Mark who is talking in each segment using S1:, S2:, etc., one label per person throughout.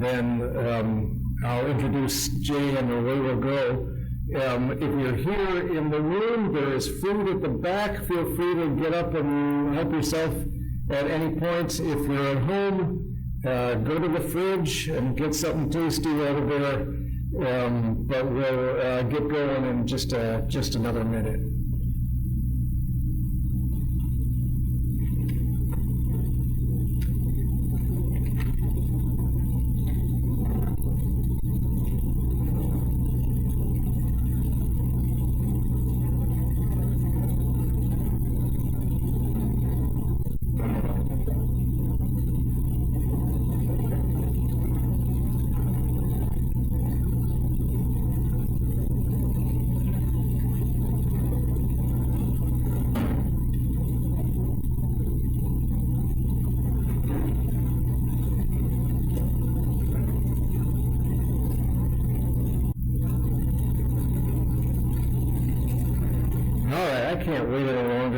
S1: and then I'll introduce Jay and away we'll go. If you're here in the room, there is food at the back. Feel free to get up and help yourself at any point. If you're at home, go to the fridge and get something tasty out of there. But we'll get going in just another minute.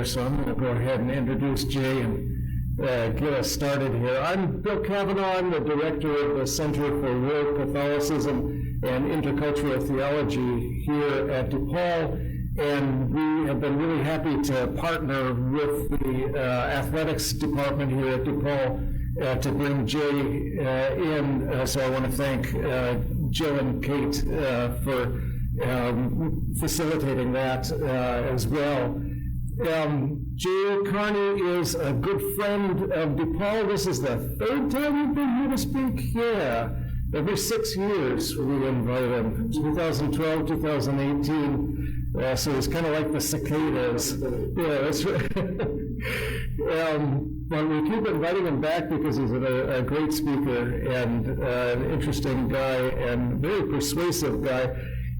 S1: So I'm going to go ahead and introduce Jay and get us started here. I'm Bill Cavanaugh. I'm the director of the Center for World Catholicism and Intercultural Theology here at DePaul, and we have been really happy to partner with the athletics department here at DePaul to bring Jay in. So I want to thank Jill and Kate for facilitating that as well. Jay Carney is a good friend of DePaul. This is the third time you've been here to speak? Yeah. Every 6 years we invite him. 2012, 2018. So it's kind of like the cicadas. Yeah, that's right. But we keep inviting him back because he's a great speaker and an interesting guy and very persuasive guy.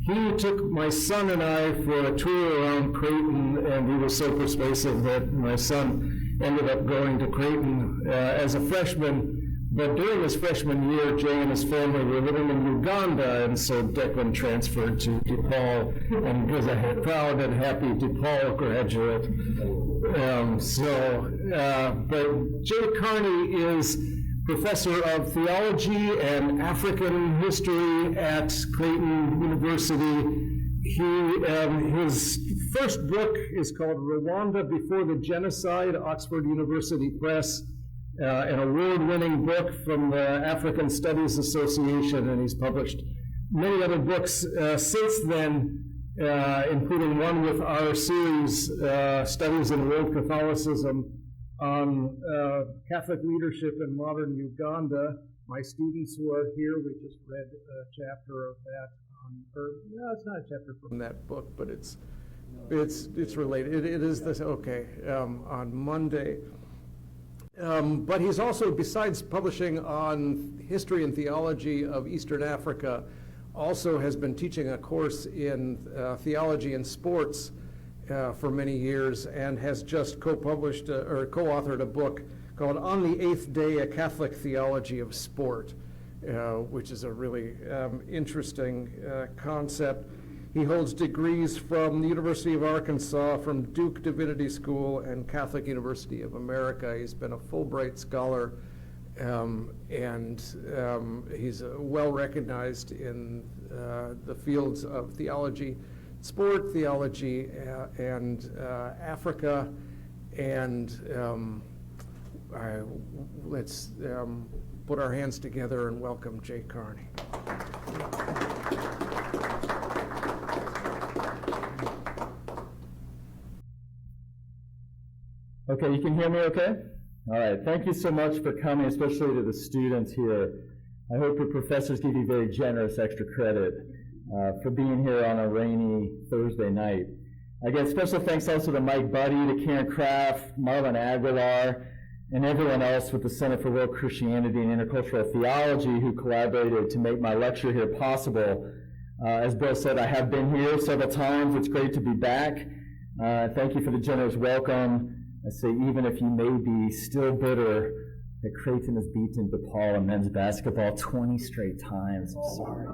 S1: He took my son and I for a tour around Creighton, and he was so persuasive that my son ended up going to Creighton as a freshman. But during his freshman year, Jay and his family were living in Uganda, and so Declan transferred to DePaul and was a proud and happy DePaul graduate. But Jay Carney is professor of theology and African history at Creighton University. His first book is called Rwanda Before the Genocide, Oxford University Press, an award-winning book from the African Studies Association, and he's published many other books since then, including one with our series, Studies in World Catholicism, on Catholic leadership in modern Uganda. My students who are here, we just read a chapter of that it's not a chapter from that book, but it's related. It is this, on Monday. But he's also, besides publishing on history and theology of Eastern Africa, also has been teaching a course in theology and sports for many years, and has just co-published or co-authored a book called On the Eighth Day, A Catholic Theology of Sport, which is a really interesting concept. He holds degrees from the University of Arkansas, from Duke Divinity School, and Catholic University of America. He's been a Fulbright scholar, and he's well recognized in the fields of theology, sport, theology, and Africa. And let's put our hands together and welcome Jay Carney.
S2: Okay, you can hear me okay? All right, thank you so much for coming, especially to the students here. I hope your professors give you very generous extra credit for being here on a rainy Thursday night. Again, special thanks also to Mike Buddy, to Karen Kraft, Marlon Aguilar, and everyone else with the Center for World Christianity and Intercultural Theology who collaborated to make my lecture here possible. As Bill said, I have been here several times. It's great to be back. Thank you for the generous welcome. I say, even if you may be still bitter that Creighton has beaten DePaul in men's basketball 20 straight times. I'm sorry.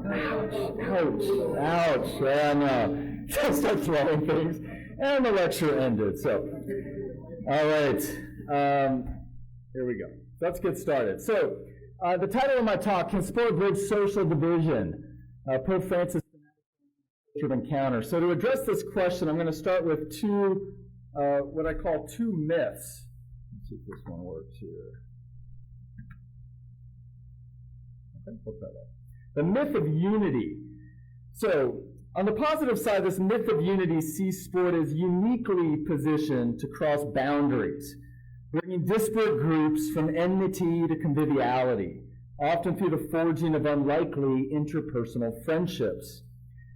S2: Ouch. Yeah, no. Don't start throwing things. And the lecture ended. So, all right. Here we go. Let's get started. So, The title of my talk, Can Sport Bridge Social Division? Pope Francis' Encounter. So to address this question, I'm going to start with what I call two myths. Let's see if this one works here. Okay, we'll try that. The myth of unity. So, on the positive side, this myth of unity sees sport as uniquely positioned to cross boundaries, bringing disparate groups from enmity to conviviality, often through the forging of unlikely interpersonal friendships.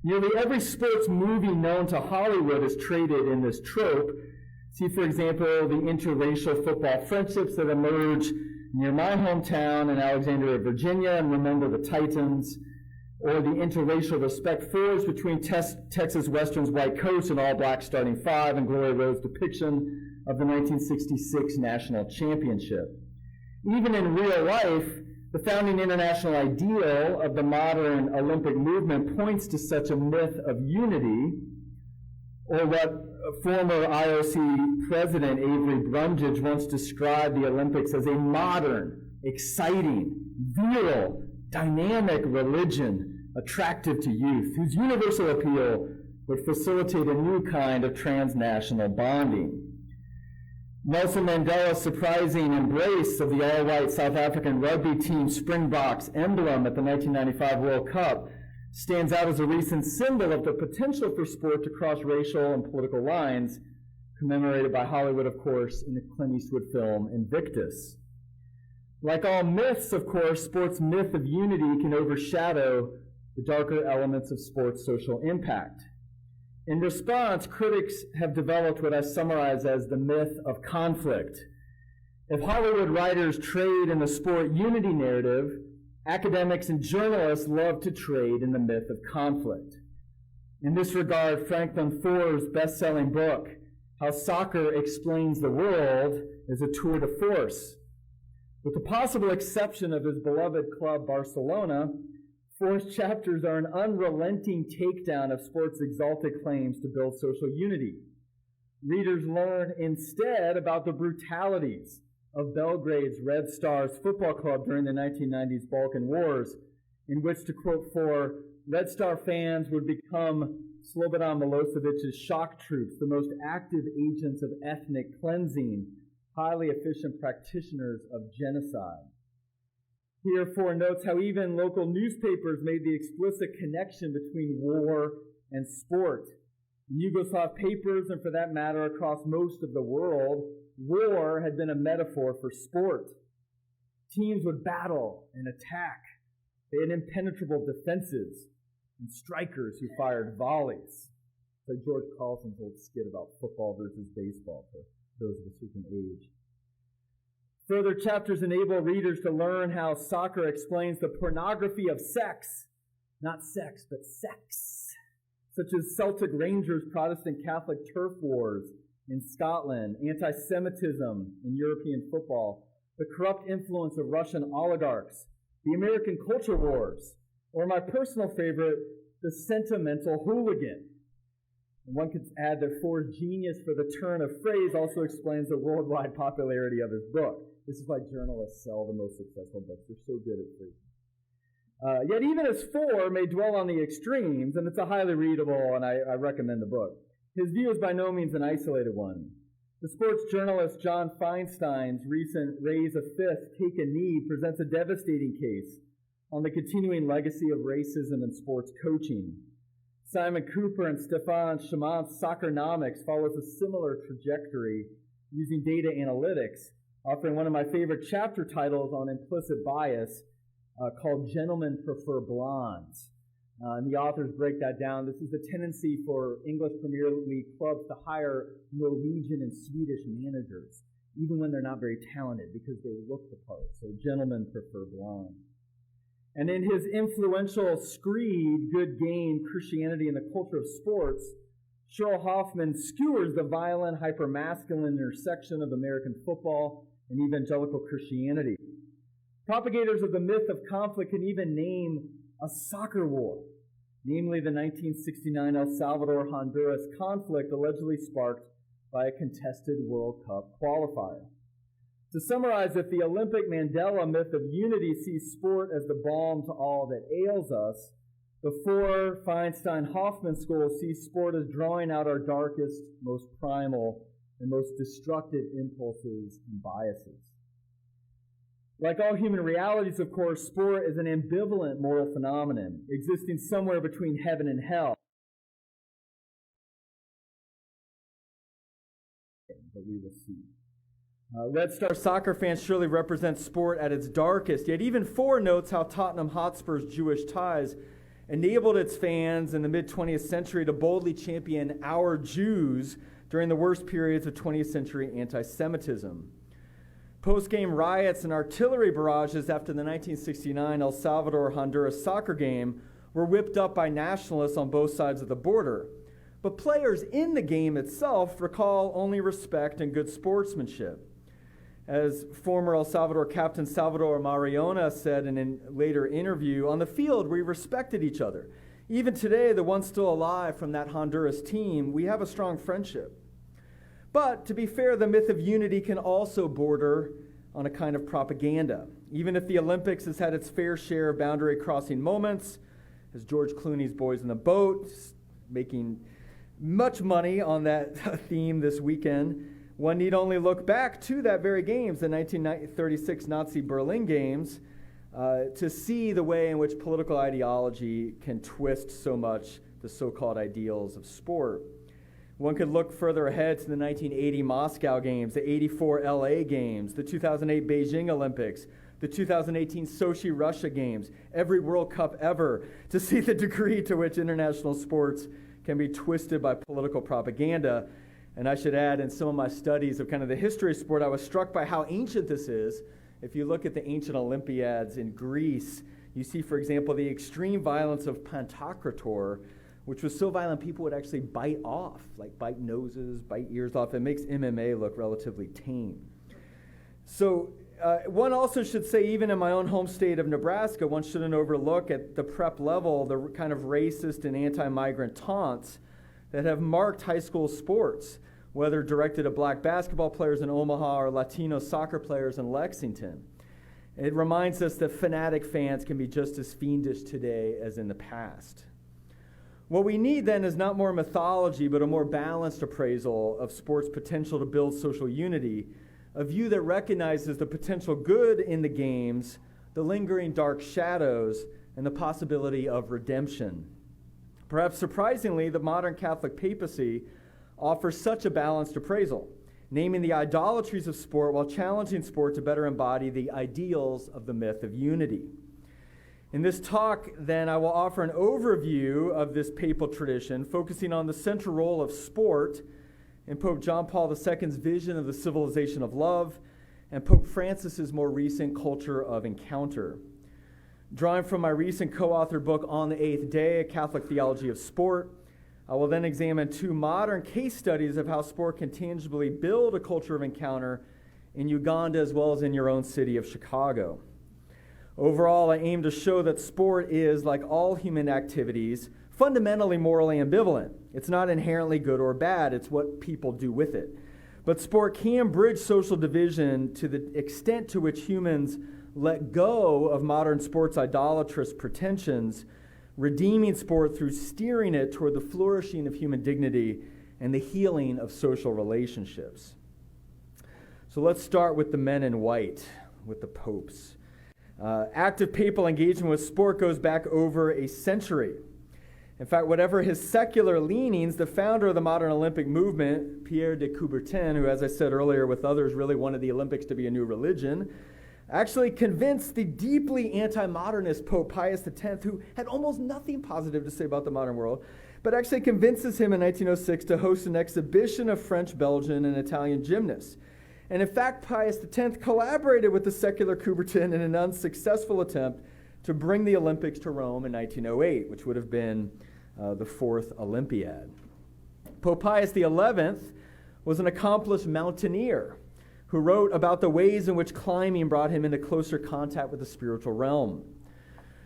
S2: Nearly every sports movie known to Hollywood is traded in this trope. See, for example, the interracial football friendships that emerge near my hometown in Alexandria, Virginia, and Remember the Titans, or the interracial respect forged between Texas Western's white coach and all-black starting five and Glory Road's depiction of the 1966 national championship. Even in real life, the founding international ideal of the modern Olympic movement points to such a myth of unity, or what former IOC President Avery Brundage once described the Olympics as a modern, exciting, virile, dynamic religion attractive to youth, whose universal appeal would facilitate a new kind of transnational bonding. Nelson Mandela's surprising embrace of the all-white South African rugby team Springboks emblem at the 1995 World Cup stands out as a recent symbol of the potential for sport to cross racial and political lines, commemorated by Hollywood, of course, in the Clint Eastwood film Invictus. Like all myths, of course, sports' myth of unity can overshadow the darker elements of sports' social impact. In response, critics have developed what I summarize as the myth of conflict. If Hollywood writers trade in the sport unity narrative, academics and journalists love to trade in the myth of conflict. In this regard, Franklin Thor's best-selling book, How Soccer Explains the World, is a tour de force. With the possible exception of his beloved club, Barcelona, Thor's chapters are an unrelenting takedown of sports' exalted claims to build social unity. Readers learn instead about the brutalities of Belgrade's Red Stars football club during the 1990s Balkan Wars, in which, to quote Thor, Red Star fans would become Slobodan Milosevic's shock troops, the most active agents of ethnic cleansing, highly efficient practitioners of genocide. Here, Thor notes how even local newspapers made the explicit connection between war and sport. In Yugoslav papers, and for that matter across most of the world, war had been a metaphor for sport. Teams would battle and attack. They had impenetrable defenses and strikers who fired volleys. It's like George Carlson's old skit about football versus baseball for those of us who can age. Further chapters enable readers to learn how soccer explains the pornography of sex, not sex, but sex, such as Celtic Rangers' Protestant Catholic turf wars in Scotland, anti-Semitism in European football, the corrupt influence of Russian oligarchs, the American culture wars, or my personal favorite, the sentimental hooligan. And one could add that Thor's genius for the turn of phrase also explains the worldwide popularity of his book. This is why journalists sell the most successful books. They're so good at phrasing. Yet even as Thor may dwell on the extremes, and it's a highly readable, and I recommend the book, his view is by no means an isolated one. The sports journalist John Feinstein's recent Raise a Fist, Take a Knee presents a devastating case on the continuing legacy of racism in sports coaching. Simon Cooper and Stefan Schaman's Soccernomics follows a similar trajectory using data analytics, offering one of my favorite chapter titles on implicit bias called Gentlemen Prefer Blondes. And the authors break that down. This is the tendency for English Premier League clubs to hire Norwegian and Swedish managers, even when they're not very talented, because they look the part. So gentlemen prefer blonde. And in his influential screed, Good Game, Christianity and the Culture of Sports, Cheryl Hoffman skewers the violent, hyper-masculine intersection of American football and evangelical Christianity. Propagators of the myth of conflict can even name a soccer war, namely the 1969 El Salvador-Honduras conflict allegedly sparked by a contested World Cup qualifier. To summarize, if the Olympic Mandela myth of unity sees sport as the balm to all that ails us, the four Feinstein-Hoffman schools see sport as drawing out our darkest, most primal, and most destructive impulses and biases. Like all human realities, of course, sport is an ambivalent moral phenomenon, existing somewhere between heaven and hell. But we will see. Red Star soccer fans surely represent sport at its darkest, yet even Four notes how Tottenham Hotspur's Jewish ties enabled its fans in the mid-20th century to boldly champion our Jews during the worst periods of 20th century anti-Semitism. Post-game riots and artillery barrages after the 1969 El Salvador-Honduras soccer game were whipped up by nationalists on both sides of the border. But players in the game itself recall only respect and good sportsmanship. As former El Salvador captain Salvador Mariona said in a later interview, on the field we respected each other. Even today, the ones still alive from that Honduras team, we have a strong friendship. But, to be fair, the myth of unity can also border on a kind of propaganda. Even if the Olympics has had its fair share of boundary-crossing moments, as George Clooney's Boys in the Boat, making much money on that theme this weekend, one need only look back to that very games, the 1936 Nazi Berlin Games, to see the way in which political ideology can twist so much the so-called ideals of sport. One could look further ahead to the 1980 Moscow Games, the 84 LA Games, the 2008 Beijing Olympics, the 2018 Sochi Russia Games, every World Cup ever, to see the degree to which international sports can be twisted by political propaganda. And I should add, in some of my studies of kind of the history of sport, I was struck by how ancient this is. If you look at the ancient Olympiads in Greece, you see, for example, the extreme violence of Pantocrator, which was so violent people would actually bite off, like bite noses, bite ears off. It makes MMA look relatively tame. So one also should say, even in my own home state of Nebraska, one shouldn't overlook at the prep level the kind of racist and anti-migrant taunts that have marked high school sports, whether directed at black basketball players in Omaha or Latino soccer players in Lexington. It reminds us that Fanatic fans can be just as fiendish today as in the past. What we need then is not more mythology, but a more balanced appraisal of sport's potential to build social unity, a view that recognizes the potential good in the games, the lingering dark shadows, and the possibility of redemption. Perhaps surprisingly, the modern Catholic papacy offers such a balanced appraisal, naming the idolatries of sport while challenging sport to better embody the ideals of the myth of unity. In this talk, then, I will offer an overview of this papal tradition, focusing on the central role of sport in Pope John Paul II's vision of the civilization of love and Pope Francis's more recent culture of encounter. Drawing from my recent co-authored book, On the Eighth Day, A Catholic Theology of Sport, I will then examine two modern case studies of how sport can tangibly build a culture of encounter in Uganda as well as in your own city of Chicago. Overall, I aim to show that sport is, like all human activities, fundamentally morally ambivalent. It's not inherently good or bad, it's what people do with it. But sport can bridge social division to the extent to which humans let go of modern sports' idolatrous pretensions, redeeming sport through steering it toward the flourishing of human dignity and the healing of social relationships. So let's start with the men in white, with the popes. Active papal engagement with sport goes back over a century. In fact, whatever his secular leanings, the founder of the modern Olympic movement, Pierre de Coubertin, who, as I said earlier with others, really wanted the Olympics to be a new religion, actually convinced the deeply anti-modernist Pope Pius X, who had almost nothing positive to say about the modern world, but actually convinces him in 1906 to host an exhibition of French, Belgian, and Italian gymnasts. And in fact, Pius X collaborated with the secular Coubertin in an unsuccessful attempt to bring the Olympics to Rome in 1908, which would have been the fourth Olympiad. Pope Pius XI was an accomplished mountaineer who wrote about the ways in which climbing brought him into closer contact with the spiritual realm.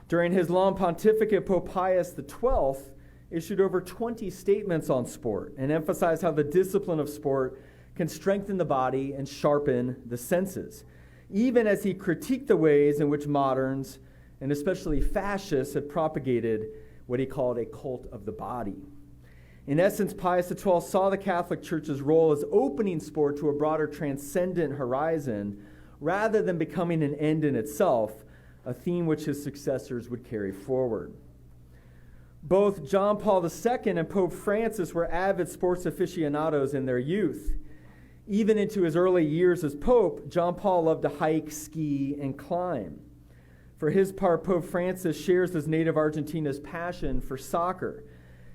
S2: During his long pontificate, Pope Pius XII issued over 20 statements on sport and emphasized how the discipline of sport can strengthen the body and sharpen the senses, even as he critiqued the ways in which moderns, and especially fascists, had propagated what he called a cult of the body. In essence, Pius XII saw the Catholic Church's role as opening sport to a broader transcendent horizon rather than becoming an end in itself, a theme which his successors would carry forward. Both John Paul II and Pope Francis were avid sports aficionados in their youth. Even into his early years as Pope, John Paul loved to hike, ski, and climb. For his part, Pope Francis shares his native Argentina's passion for soccer,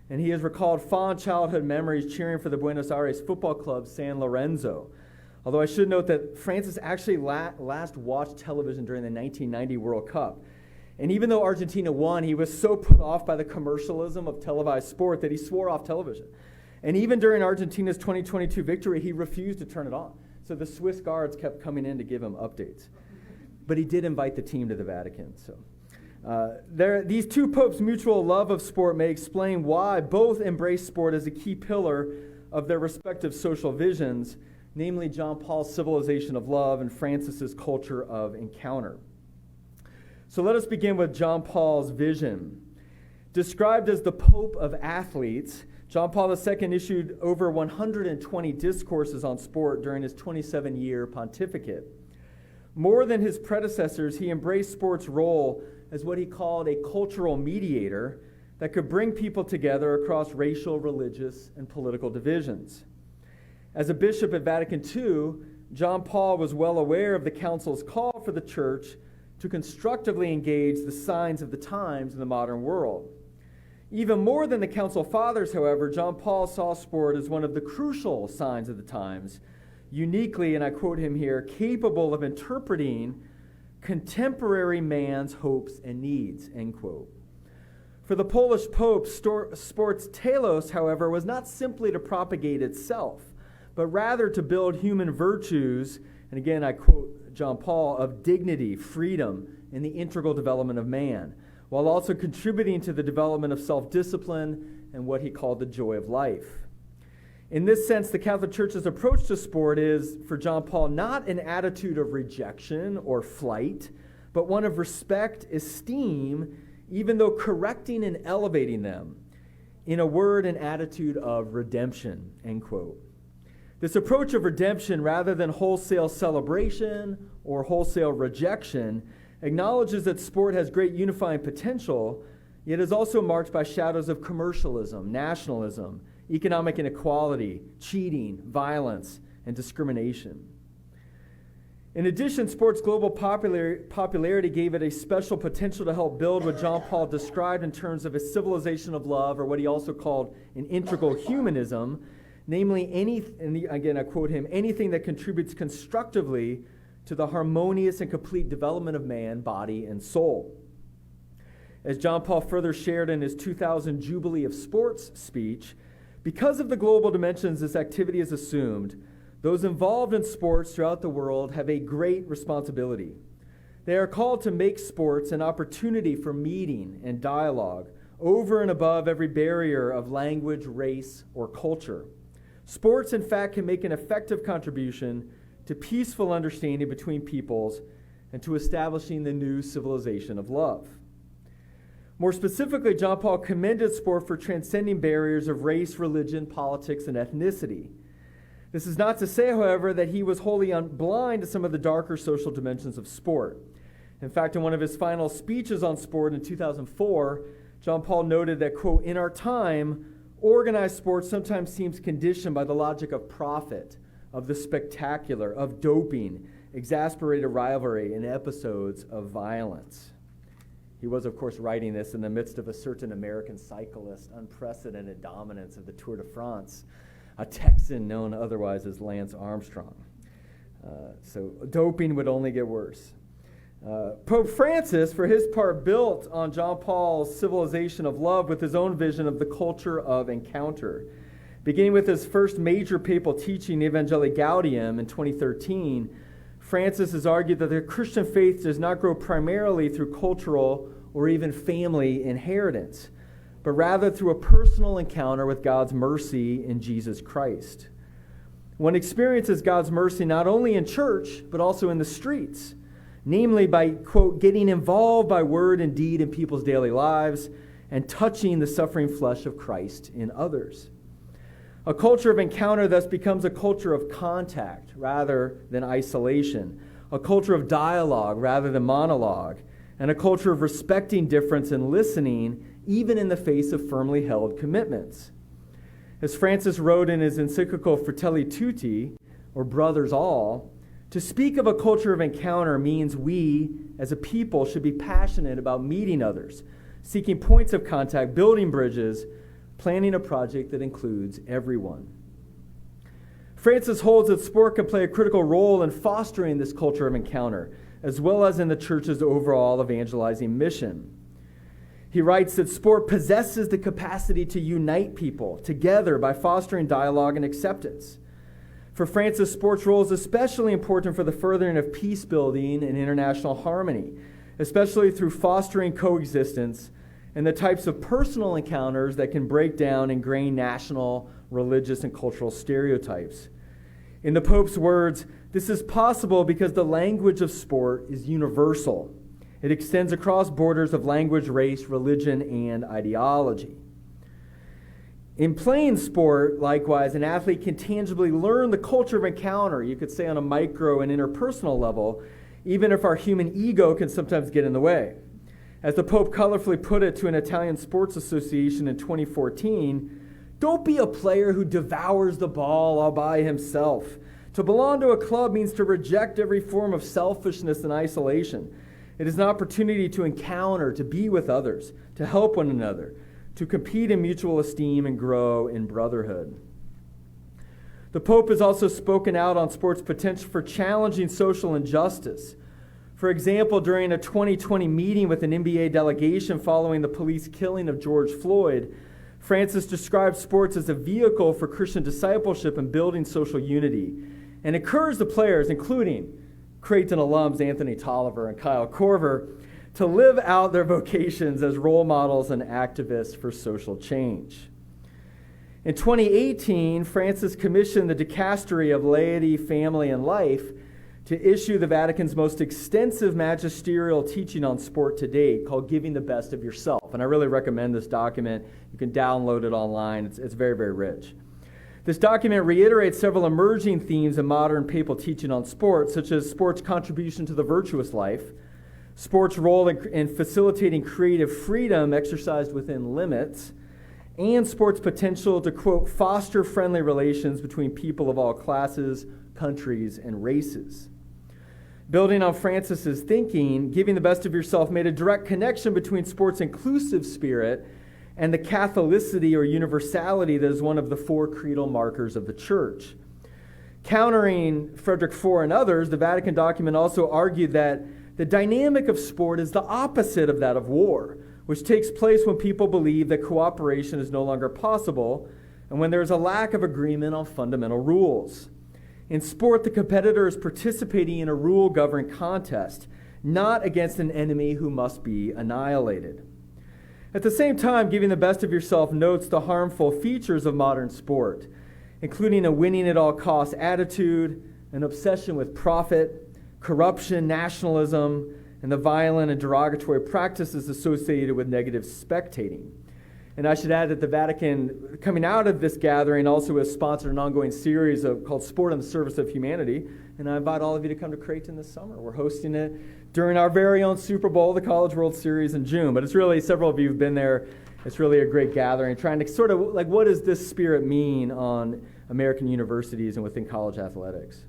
S2: and he has recalled fond childhood memories cheering for the Buenos Aires football club San Lorenzo. Although I should note that Francis actually last watched television during the 1990 World Cup. And even though Argentina won, he was so put off by the commercialism of televised sport that he swore off television. And even during Argentina's 2022 victory, he refused to turn it on. So the Swiss guards kept coming in to give him updates. But he did invite the team to the Vatican. So these two popes' mutual love of sport may explain why both embrace sport as a key pillar of their respective social visions, namely John Paul's civilization of love and Francis's culture of encounter. So let us begin with John Paul's vision. Described as the Pope of athletes, John Paul II issued over 120 discourses on sport during his 27-year pontificate. More than his predecessors, he embraced sport's role as what he called a cultural mediator that could bring people together across racial, religious, and political divisions. As a bishop at Vatican II, John Paul was well aware of the Council's call for the Church to constructively engage the signs of the times in the modern world. Even more than the Council Fathers, however, John Paul saw sport as one of the crucial signs of the times, uniquely, and I quote him here, capable of interpreting contemporary man's hopes and needs, end quote. For the Polish Pope, sports telos, however, was not simply to propagate itself, but rather to build human virtues, and again I quote John Paul, of dignity, freedom, and the integral development of man, while also contributing to the development of self-discipline and what he called the joy of life. In this sense, the Catholic Church's approach to sport is, for John Paul, not an attitude of rejection or flight, but one of respect, esteem, even though correcting and elevating them. In a word, an attitude of redemption, end quote. This approach of redemption, rather than wholesale celebration or wholesale rejection, acknowledges that sport has great unifying potential, yet is also marked by shadows of commercialism, nationalism, economic inequality, cheating, violence, and discrimination. In addition, sport's global popularity gave it a special potential to help build what John Paul described in terms of a civilization of love, or what he also called an integral humanism, namely, again I quote him, anything that contributes constructively to the harmonious and complete development of man, body, and soul. As John Paul further shared in his 2000 Jubilee of Sports speech, because of the global dimensions this activity has assumed, those involved in sports throughout the world have a great responsibility. They are called to make sports an opportunity for meeting and dialogue over and above every barrier of language, race, or culture. Sports, in fact, can make an effective contribution to peaceful understanding between peoples and to establishing the new civilization of love. More specifically, John Paul commended sport for transcending barriers of race, religion, politics, and ethnicity. This is not to say, however, that he was wholly blind to some of the darker social dimensions of sport. In fact, in one of his final speeches on sport in 2004, John Paul noted that, quote, in our time, organized sport sometimes seems conditioned by the logic of profit, of the spectacular, of doping, exasperated rivalry, and episodes of violence. He was, of course, writing this in the midst of a certain American cyclist's unprecedented dominance of the Tour de France, a Texan known otherwise as Lance Armstrong. So doping would only get worse. Pope Francis, for his part, built on John Paul's civilization of love with his own vision of the culture of encounter. Beginning with his first major papal teaching, Evangelii Gaudium, in 2013, Francis has argued that the Christian faith does not grow primarily through cultural or even family inheritance, but rather through a personal encounter with God's mercy in Jesus Christ. one experiences God's mercy not only in church, but also in the streets, namely by, quote, getting involved by word and deed in people's daily lives and touching the suffering flesh of Christ in others. A culture of encounter thus becomes a culture of contact rather than isolation, a culture of dialogue rather than monologue, and a culture of respecting difference and listening, even in the face of firmly held commitments. As Francis wrote in his encyclical Fratelli Tutti, or Brothers All, to speak of a culture of encounter means we, as a people, should be passionate about meeting others, seeking points of contact, building bridges, planning a project that includes everyone. Francis holds that sport can play a critical role in fostering this culture of encounter, as well as in the church's overall evangelizing mission. He writes that sport possesses the capacity to unite people together by fostering dialogue and acceptance. For Francis, sports' role is especially important for the furthering of peace building and international harmony, especially through fostering coexistence and the types of personal encounters that can break down ingrained national, religious, and cultural stereotypes. In the Pope's words, this is possible because the language of sport is universal. It extends across borders of language, race, religion, and ideology. In playing sport, likewise, an athlete can tangibly learn the culture of encounter, you could say on a micro and interpersonal level, even if our human ego can sometimes get in the way. As the Pope colorfully put it to an Italian sports association in 2014, don't be a player who devours the ball all by himself. To belong to a club means to reject every form of selfishness and isolation. It is an opportunity to encounter, to be with others, to help one another, to compete in mutual esteem and grow in brotherhood. The Pope has also spoken out on sports' potential for challenging social injustice. For example, during a 2020 meeting with an NBA delegation following the police killing of George Floyd, Francis described sports as a vehicle for Christian discipleship and building social unity, and encouraged the players, including Creighton alums Anthony Tolliver and Kyle Korver, to live out their vocations as role models and activists for social change. In 2018, Francis commissioned the Dicastery of Laity, Family, and Life to issue the Vatican's most extensive magisterial teaching on sport to date, called Giving the Best of Yourself. And I really recommend this document. You can download it online. It's very, very rich. This document reiterates several emerging themes in modern papal teaching on sport, such as sports' contribution to the virtuous life, sports' role in facilitating creative freedom exercised within limits, and sports' potential to, quote, foster friendly relations between people of all classes, countries, and races. Building on Francis's thinking, Giving the Best of Yourself made a direct connection between sports' inclusive spirit and the Catholicity or universality that is one of the four creedal markers of the Church. Countering Frederick IV and others, the Vatican document also argued that the dynamic of sport is the opposite of that of war, which takes place when people believe that cooperation is no longer possible and when there is a lack of agreement on fundamental rules. In sport, the competitor is participating in a rule-governed contest, not against an enemy who must be annihilated. At the same time, Giving the Best of Yourself notes the harmful features of modern sport, including a winning-at-all-costs attitude, an obsession with profit, corruption, nationalism, and the violent and derogatory practices associated with negative spectating. And I should add that the Vatican, coming out of this gathering, also has sponsored an ongoing series called Sport in the Service of Humanity, and I invite all of you to come to Creighton this summer. We're hosting it during our very own Super Bowl, the College World Series in June. But it's really, several of you have been there. It's really a great gathering, trying to sort of, like, what does this spirit mean on American universities and within college athletics?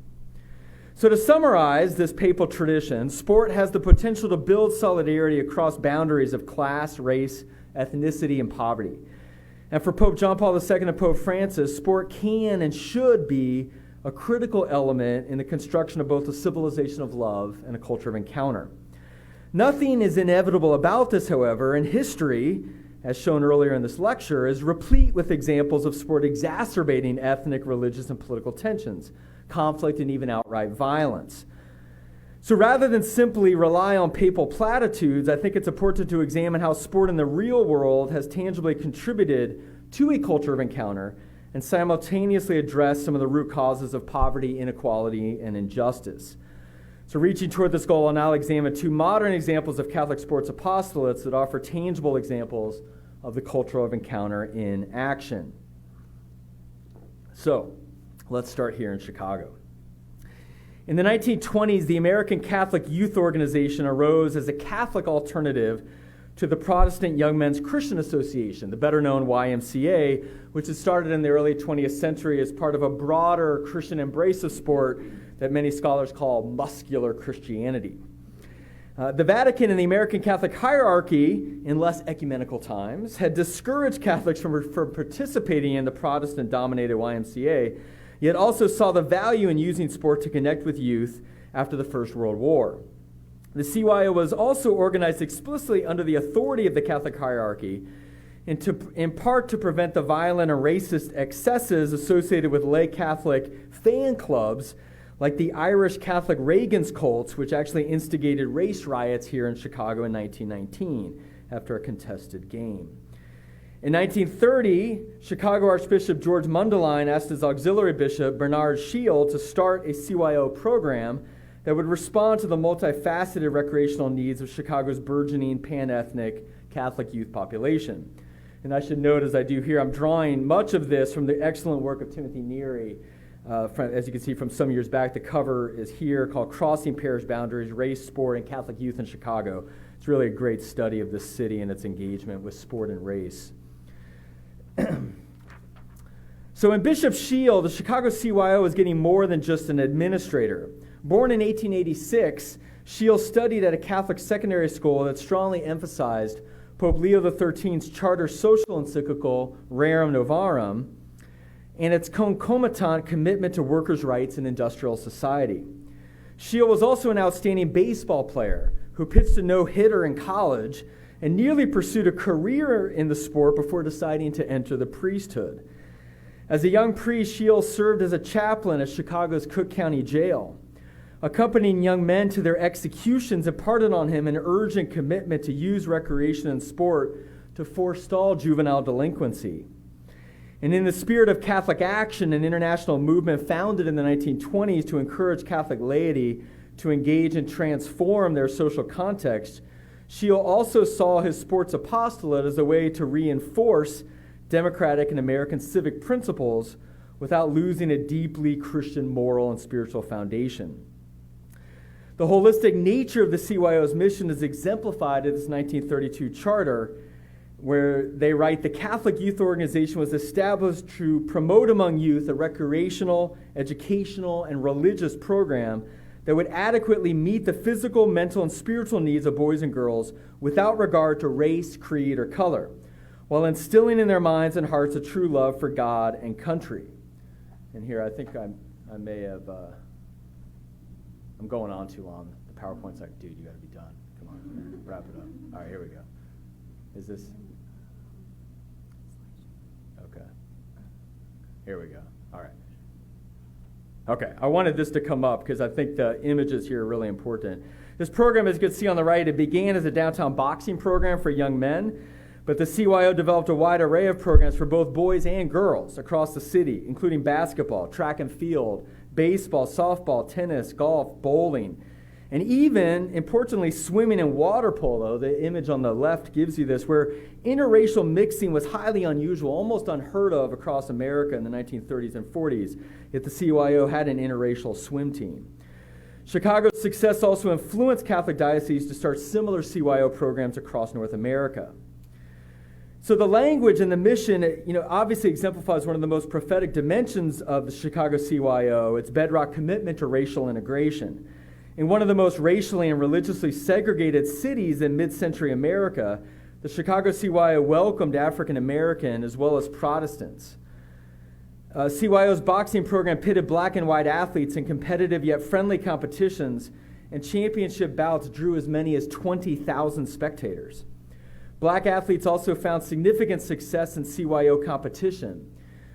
S2: So to summarize this papal tradition, sport has the potential to build solidarity across boundaries of class, race, ethnicity, and poverty. And for Pope John Paul II and Pope Francis, sport can and should be a critical element in the construction of both a civilization of love and a culture of encounter. Nothing is inevitable about this, however, and history, as shown earlier in this lecture, is replete with examples of sport exacerbating ethnic, religious, and political tensions, conflict, and even outright violence. So rather than simply rely on papal platitudes, I think it's important to examine how sport in the real world has tangibly contributed to a culture of encounter
S3: and simultaneously address some of the root causes of poverty, inequality, and injustice. So reaching toward this goal, I'll now examine two modern examples of Catholic sports apostolates that offer tangible examples of the culture of encounter in action. So, let's start here in Chicago. In the 1920s, the American Catholic Youth Organization arose as a Catholic alternative to the Protestant Young Men's Christian Association, the better known YMCA, which had started in the early 20th century as part of a broader Christian embrace of sport that many scholars call muscular Christianity. The Vatican and the American Catholic hierarchy, in less ecumenical times, had discouraged Catholics from participating in the Protestant-dominated YMCA, yet also saw the value in using sport to connect with youth after the First World War. The CYO was also organized explicitly under the authority of the Catholic hierarchy, and in part to prevent the violent and racist excesses associated with lay Catholic fan clubs like the Irish Catholic Reagan's cults, which actually instigated race riots here in Chicago in 1919 after a contested game. In 1930, Chicago Archbishop George Mundelein asked his auxiliary bishop, Bernard Shield, to start a CYO program that would respond to the multifaceted recreational needs of Chicago's burgeoning pan-ethnic Catholic youth population. And I should note, as I do here, I'm drawing much of this from the excellent work of Timothy Neary. As you can see from some years back, the cover is here, called Crossing Parish Boundaries, Race, Sport, and Catholic Youth in Chicago. It's really a great study of this city and its engagement with sport and race. So in Bishop Shield, the Chicago CYO was getting more than just an administrator. Born in 1886, Shield studied at a Catholic secondary school that strongly emphasized Pope Leo XIII's charter social encyclical, Rerum Novarum, and its concomitant commitment to workers' rights in industrial society. Shield was also an outstanding baseball player who pitched a no-hitter in college and nearly pursued a career in the sport before deciding to enter the priesthood. As a young priest, Shield served as a chaplain at Chicago's Cook County Jail. Accompanying young men to their executions imparted on him an urgent commitment to use recreation and sport to forestall juvenile delinquency. And in the spirit of Catholic action, an international movement founded in the 1920s to encourage Catholic laity to engage and transform their social context, Shield also saw his sports apostolate as a way to reinforce democratic and American civic principles without losing a deeply Christian moral and spiritual foundation. The holistic nature of the CYO's mission is exemplified in this 1932 charter, where they write, the Catholic Youth Organization was established to promote among youth a recreational, educational, and religious program that would adequately meet the physical, mental, and spiritual needs of boys and girls without regard to race, creed, or color, while instilling in their minds and hearts a true love for God and country. And here I think I may have, I'm going on too long. The PowerPoint's like, dude, you gotta be done. Come on, wrap it up. All right, here we go. Is this? Okay. Here we go. All right. Okay, I wanted this to come up because I think the images here are really important. This program, as you can see on the right, it began as a downtown boxing program for young men, but the CYO developed a wide array of programs for both boys and girls across the city, including basketball, track and field, baseball, softball, tennis, golf, bowling, and even, importantly, swimming and water polo. The image on the left gives you this, where interracial mixing was highly unusual, almost unheard of across America in the 1930s and 40s, yet the CYO had an interracial swim team. Chicago's success also influenced Catholic dioceses to start similar CYO programs across North America. So the language and the mission, obviously exemplifies one of the most prophetic dimensions of the Chicago CYO, its bedrock commitment to racial integration. In one of the most racially and religiously segregated cities in mid-century America, the Chicago CYO welcomed African American as well as Protestants. CYO's boxing program pitted black and white athletes in competitive yet friendly competitions, and championship bouts drew as many as 20,000 spectators. Black athletes also found significant success in CYO competition.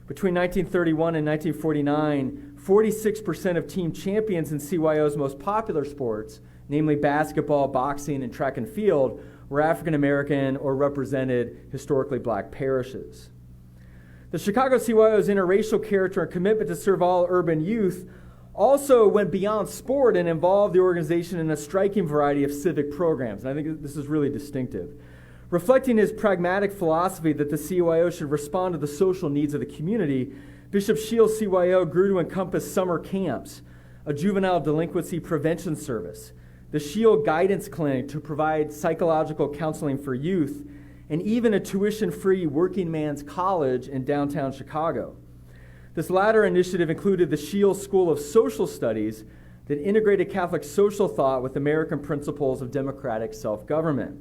S3: Between 1931 and 1949, 46% of team champions in CYO's most popular sports, namely basketball, boxing, and track and field, were African American or represented historically black parishes. The Chicago CYO's interracial character and commitment to serve all urban youth also went beyond sport and involved the organization in a striking variety of civic programs. And I think this is really distinctive. Reflecting his pragmatic philosophy that the CYO should respond to the social needs of the community, Bishop Shields' CYO grew to encompass summer camps, a juvenile delinquency prevention service, the Shield Guidance Clinic to provide psychological counseling for youth, and even a tuition-free working man's college in downtown Chicago. This latter initiative included the Shields School of Social Studies that integrated Catholic social thought with American principles of democratic self-government.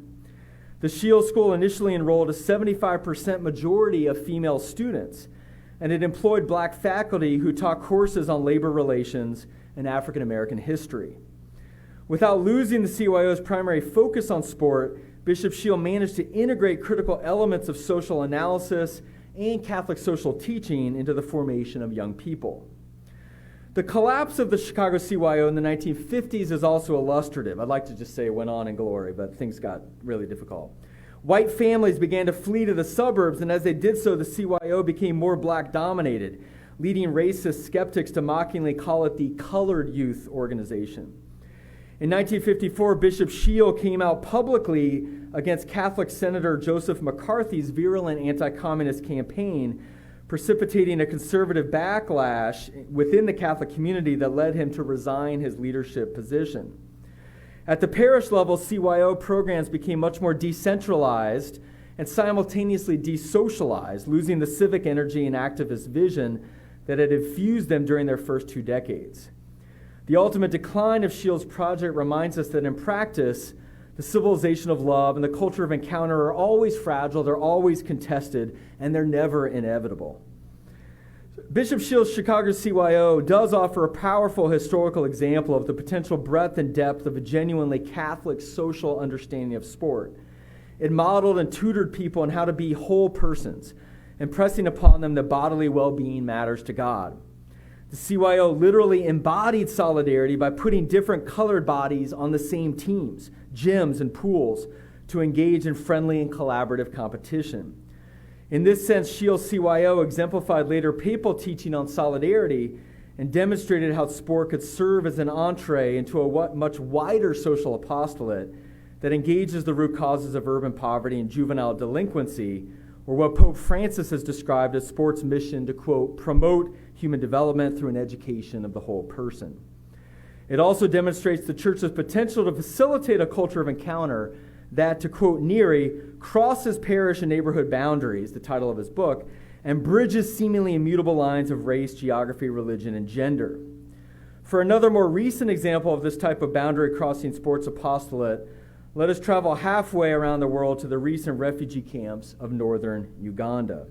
S3: The Shields School initially enrolled a 75% majority of female students, and it employed black faculty who taught courses on labor relations and African American history. Without losing the CYO's primary focus on sport, Bishop Shield managed to integrate critical elements of social analysis and Catholic social teaching into the formation of young people. The collapse of the Chicago CYO in the 1950s is also illustrative. I'd like to just say it went on in glory, but things got really difficult. White families began to flee to the suburbs, and as they did so, the CYO became more black-dominated, leading racist skeptics to mockingly call it the colored youth organization. In 1954, Bishop Shield came out publicly against Catholic Senator Joseph McCarthy's virulent anti-communist campaign, precipitating a conservative backlash within the Catholic community that led him to resign his leadership position. At the parish level, CYO programs became much more decentralized and simultaneously desocialized, losing the civic energy and activist vision that had infused them during their first 2 decades. The ultimate decline of Shield's project reminds us that in practice, the civilization of love and the culture of encounter are always fragile, they're always contested, and they're never inevitable. Bishop Shields' Chicago CYO does offer a powerful historical example of the potential breadth and depth of a genuinely Catholic social understanding of sport. It modeled and tutored people on how to be whole persons, impressing upon them that bodily well-being matters to God. The CYO literally embodied solidarity by putting different colored bodies on the same teams, gyms, and pools to engage in friendly and collaborative competition. In this sense, Shields' CYO exemplified later papal teaching on solidarity and demonstrated how sport could serve as an entree into a much wider social apostolate that engages the root causes of urban poverty and juvenile delinquency, or what Pope Francis has described as sport's mission to, quote, promote human development through an education of the whole person. It also demonstrates the church's potential to facilitate a culture of encounter that, to quote Neary, crosses parish and neighborhood boundaries, the title of his book, and bridges seemingly immutable lines of race, geography, religion, and gender. For another more recent example of this type of boundary-crossing sports apostolate, let us travel halfway around the world to the recent refugee camps of northern Uganda.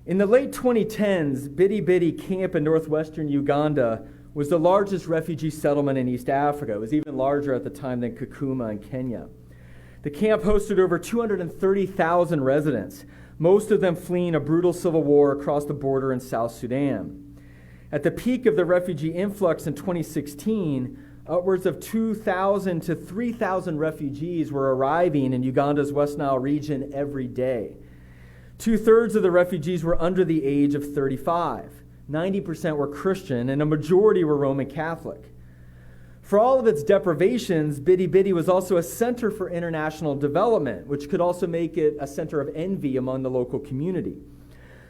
S3: In the late 2010s, Bidi Bidi Camp in northwestern Uganda was the largest refugee settlement in East Africa. It was even larger at the time than Kakuma in Kenya. The camp hosted over 230,000 residents, most of them fleeing a brutal civil war across the border in South Sudan. At the peak of the refugee influx in 2016, upwards of 2,000 to 3,000 refugees were arriving in Uganda's West Nile region every day. 2/3 of the refugees were under the age of 35. 90% were Christian, and a majority were Roman Catholic. For all of its deprivations, Bidi Bidi was also a center for international development, which could also make it a center of envy among the local community.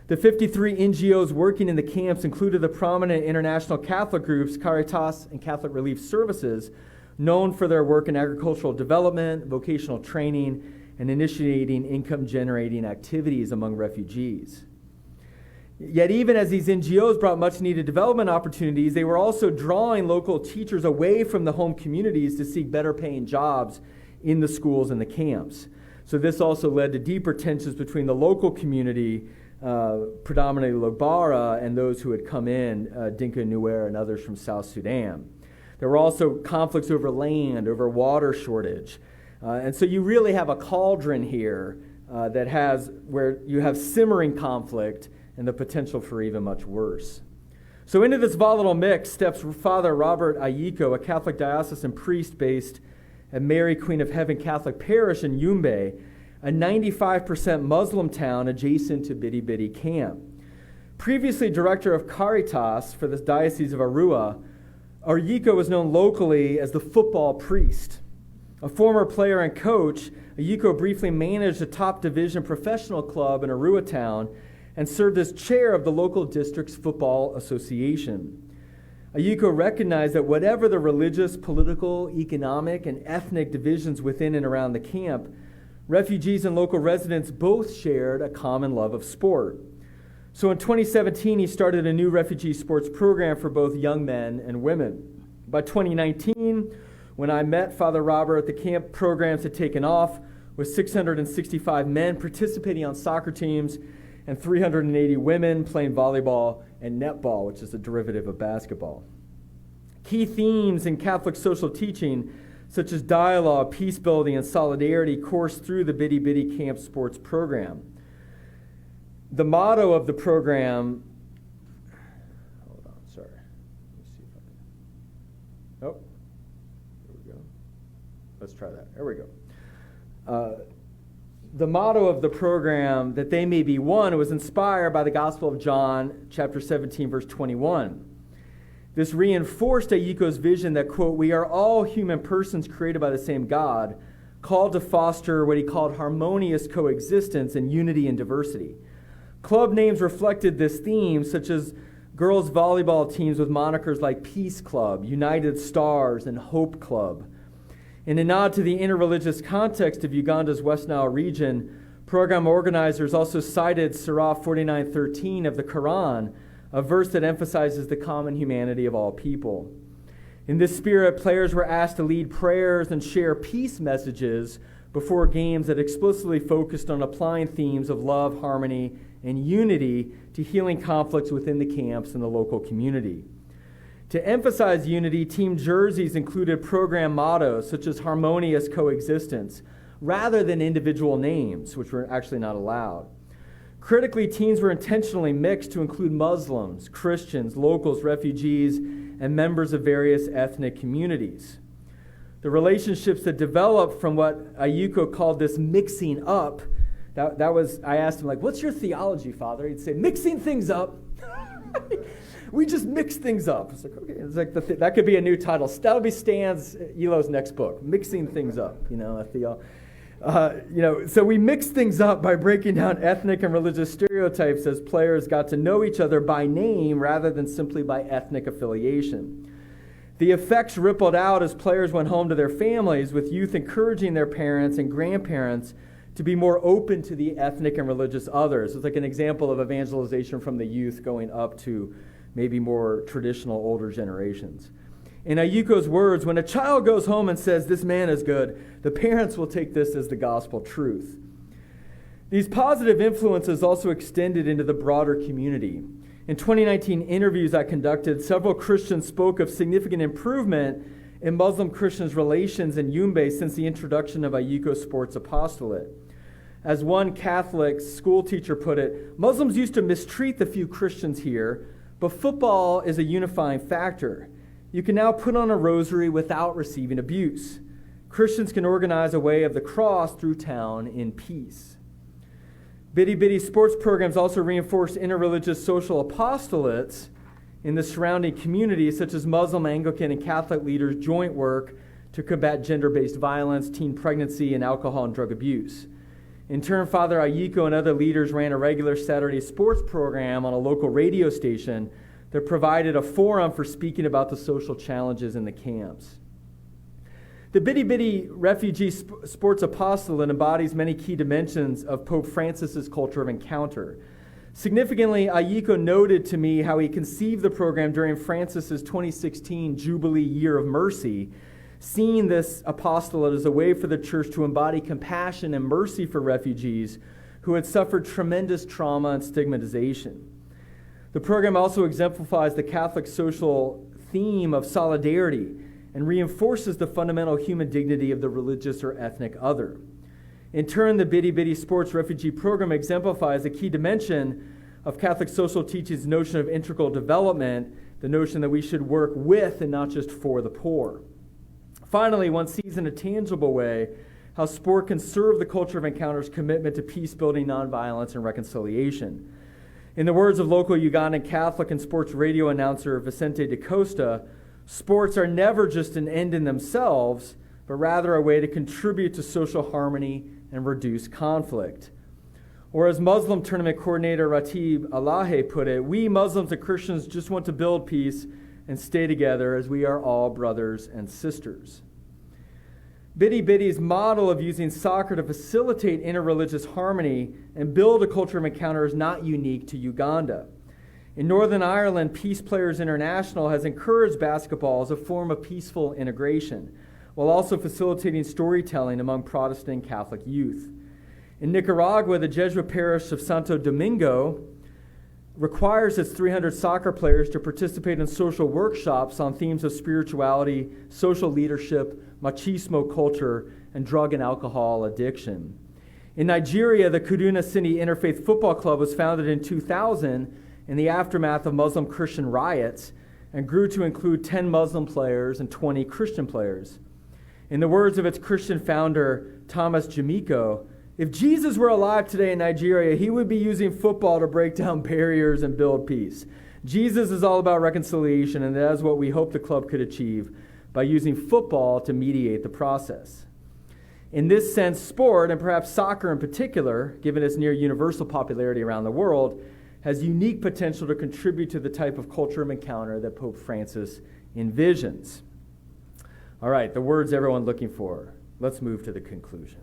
S3: The 53 NGOs working in the camps included the prominent international Catholic groups Caritas and Catholic Relief Services, known for their work in agricultural development, vocational training, and initiating income-generating activities among refugees. Yet even as these NGOs brought much-needed development opportunities, they were also drawing local teachers away from the home communities to seek better-paying jobs in the schools and the camps. So this also led to deeper tensions between the local community, predominantly Logbara, and those who had come in, Dinka Nuer and others from South Sudan. There were also conflicts over land, over water shortage. And so you really have a cauldron here where you have simmering conflict and the potential for even much worse. So into this volatile mix steps Father Robert Ayiko, a Catholic diocesan priest based at Mary Queen of Heaven Catholic Parish in Yumbe, a 95% Muslim town adjacent to Bidi Bidi Camp. Previously director of Caritas for the Diocese of Arua, Ayiko was known locally as the football priest. A former player and coach, Ayiko briefly managed a top division professional club in Arua town and served as chair of the local district's football association. Ayiko recognized that whatever the religious, political, economic, and ethnic divisions within and around the camp, refugees and local residents both shared a common love of sport. So in 2017, he started a new refugee sports program for both young men and women. By 2019, when I met Father Robert, the camp programs had taken off, with 665 men participating on soccer teams and 380 women playing volleyball and netball, which is a derivative of basketball. Key themes in Catholic social teaching, such as dialogue, peace building, and solidarity, course through the Bidi Bidi Camp Sports program. The motto of the program, hold on, sorry. Let me see if I can, oh, here we go. Let's try that. There we go. The motto of the program, that they may be one, was inspired by the Gospel of John, chapter 17, verse 21. This reinforced Ayiko's vision that, quote, we are all human persons created by the same God, called to foster what he called harmonious coexistence and unity and diversity. Club names reflected this theme, such as girls' volleyball teams with monikers like Peace Club, United Stars, and Hope Club. In a nod to the interreligious context of Uganda's West Nile region, program organizers also cited Surah 49:13 of the Quran, a verse that emphasizes the common humanity of all people. In this spirit, players were asked to lead prayers and share peace messages before games that explicitly focused on applying themes of love, harmony, and unity to healing conflicts within the camps and the local community. To emphasize unity, team jerseys included program mottos such as harmonious coexistence, rather than individual names, which were actually not allowed. Critically, teams were intentionally mixed to include Muslims, Christians, locals, refugees, and members of various ethnic communities. The relationships that developed from what Ayiko called this mixing up, that was, I asked him, like, what's your theology, Father? He'd say, mixing things up. We just mix things up. It's like, okay, it's like that could be a new title. That'll be Elo's next book, Mixing Things Up. So we mix things up by breaking down ethnic and religious stereotypes as players got to know each other by name rather than simply by ethnic affiliation. The effects rippled out as players went home to their families, with youth encouraging their parents and grandparents to be more open to the ethnic and religious others. It's like an example of evangelization from the youth going up to maybe more traditional older generations. In Ayiko's words, when a child goes home and says, this man is good, the parents will take this as the gospel truth. These positive influences also extended into the broader community. In 2019 interviews I conducted, several Christians spoke of significant improvement in Muslim-Christians' relations in Yumbe since the introduction of Ayiko Sports Apostolate. As one Catholic school teacher put it, Muslims used to mistreat the few Christians here, but football is a unifying factor. You can now put on a rosary without receiving abuse. Christians can organize a way of the cross through town in peace. Bidi Bidi sports programs also reinforce interreligious social apostolates in the surrounding communities, such as Muslim, Anglican, and Catholic leaders' joint work to combat gender-based violence, teen pregnancy, and alcohol and drug abuse. In turn, Father Ayiko and other leaders ran a regular Saturday sports program on a local radio station that provided a forum for speaking about the social challenges in the camps. The Bidi Bidi Refugee Sports Apostolate embodies many key dimensions of Pope Francis's culture of encounter. Significantly, Ayiko noted to me how he conceived the program during Francis's 2016 Jubilee Year of Mercy, seeing this apostolate as a way for the church to embody compassion and mercy for refugees who had suffered tremendous trauma and stigmatization. The program also exemplifies the Catholic social theme of solidarity and reinforces the fundamental human dignity of the religious or ethnic other. In turn, the Bidi Bidi Sports Refugee Program exemplifies a key dimension of Catholic social teaching's notion of integral development, the notion that we should work with and not just for the poor. Finally, one sees in a tangible way how sport can serve the culture of encounter's commitment to peace-building, nonviolence, and reconciliation. In the words of local Ugandan Catholic and sports radio announcer Vicente da Costa, sports are never just an end in themselves, but rather a way to contribute to social harmony and reduce conflict. Or as Muslim tournament coordinator Ratib Alahe put it, we Muslims and Christians just want to build peace and stay together as we are all brothers and sisters. Bidi Bidi's model of using soccer to facilitate interreligious harmony and build a culture of encounter is not unique to Uganda. In Northern Ireland, Peace Players International has encouraged basketball as a form of peaceful integration, while also facilitating storytelling among Protestant and Catholic youth. In Nicaragua, the Jesuit parish of Santo Domingo requires its 300 soccer players to participate in social workshops on themes of spirituality, social leadership, machismo culture, and drug and alcohol addiction. In Nigeria, the Kaduna City Interfaith Football Club was founded in 2000 in the aftermath of Muslim-Christian riots and grew to include 10 Muslim players and 20 Christian players. In the words of its Christian founder, Thomas Jamiko, if Jesus were alive today in Nigeria, he would be using football to break down barriers and build peace. Jesus is all about reconciliation, and that is what we hope the club could achieve by using football to mediate the process. In this sense, sport, and perhaps soccer in particular, given its near universal popularity around the world, has unique potential to contribute to the type of culture of encounter that Pope Francis envisions. All right, the words everyone's looking for. Let's move to the conclusion.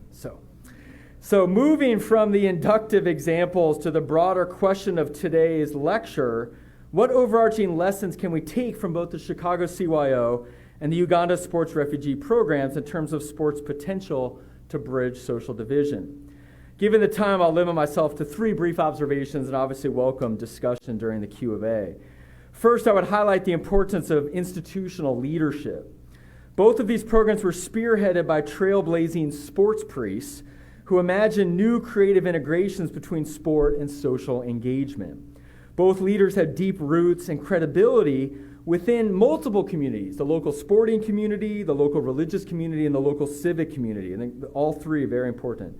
S3: So moving from the inductive examples to the broader question of today's lecture, what overarching lessons can we take from both the Chicago CYO and the Uganda Sports Refugee Programs in terms of sports' potential to bridge social division? Given the time, I'll limit myself to 3 brief observations and obviously welcome discussion during the Q&A. First, I would highlight the importance of institutional leadership. Both of these programs were spearheaded by trailblazing sports priests who imagined new creative integrations between sport and social engagement. Both leaders had deep roots and credibility within multiple communities, the local sporting community, the local religious community, and the local civic community. I think all 3 are very important.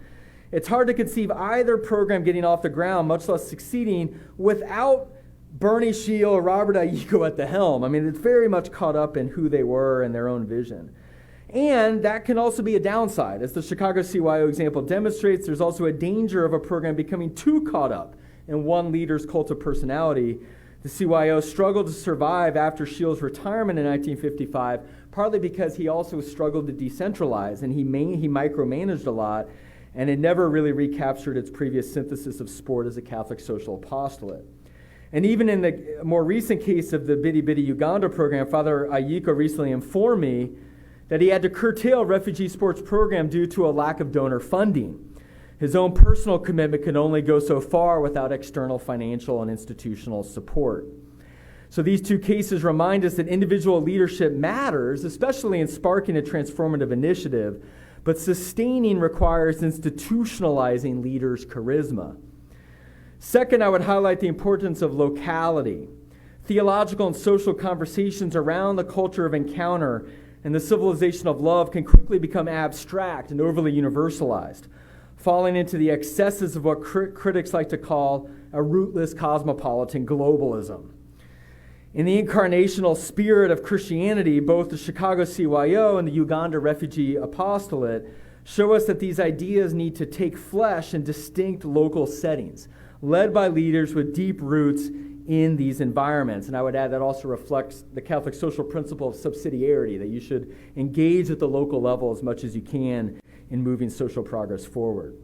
S3: It's hard to conceive either program getting off the ground, much less succeeding, without Bernie Shield or Robert Ayiko at the helm. I mean, it's very much caught up in who they were and their own vision. And that can also be a downside. As the Chicago CYO example demonstrates, there's also a danger of a program becoming too caught up in one leader's cult of personality. The CYO struggled to survive after Shield's retirement in 1955, partly because he also struggled to decentralize, and he micromanaged a lot, and it never really recaptured its previous synthesis of sport as a Catholic social apostolate. And even in the more recent case of the Bidi Bidi Uganda program, Father Ayiko recently informed me that he had to curtail refugee sports program due to a lack of donor funding. His own personal commitment could only go so far without external financial and institutional support. So these 2 cases remind us that individual leadership matters, especially in sparking a transformative initiative, but sustaining requires institutionalizing leaders' charisma. Second, I would highlight the importance of locality. Theological and social conversations around the culture of encounter and the civilization of love can quickly become abstract and overly universalized, falling into the excesses of what critics like to call a rootless cosmopolitan globalism. In the incarnational spirit of Christianity, both the Chicago CYO and the Uganda Refugee Apostolate show us that these ideas need to take flesh in distinct local settings, led by leaders with deep roots in these environments. And I would add that also reflects the Catholic social principle of subsidiarity, that you should engage at the local level as much as you can in moving social progress forward.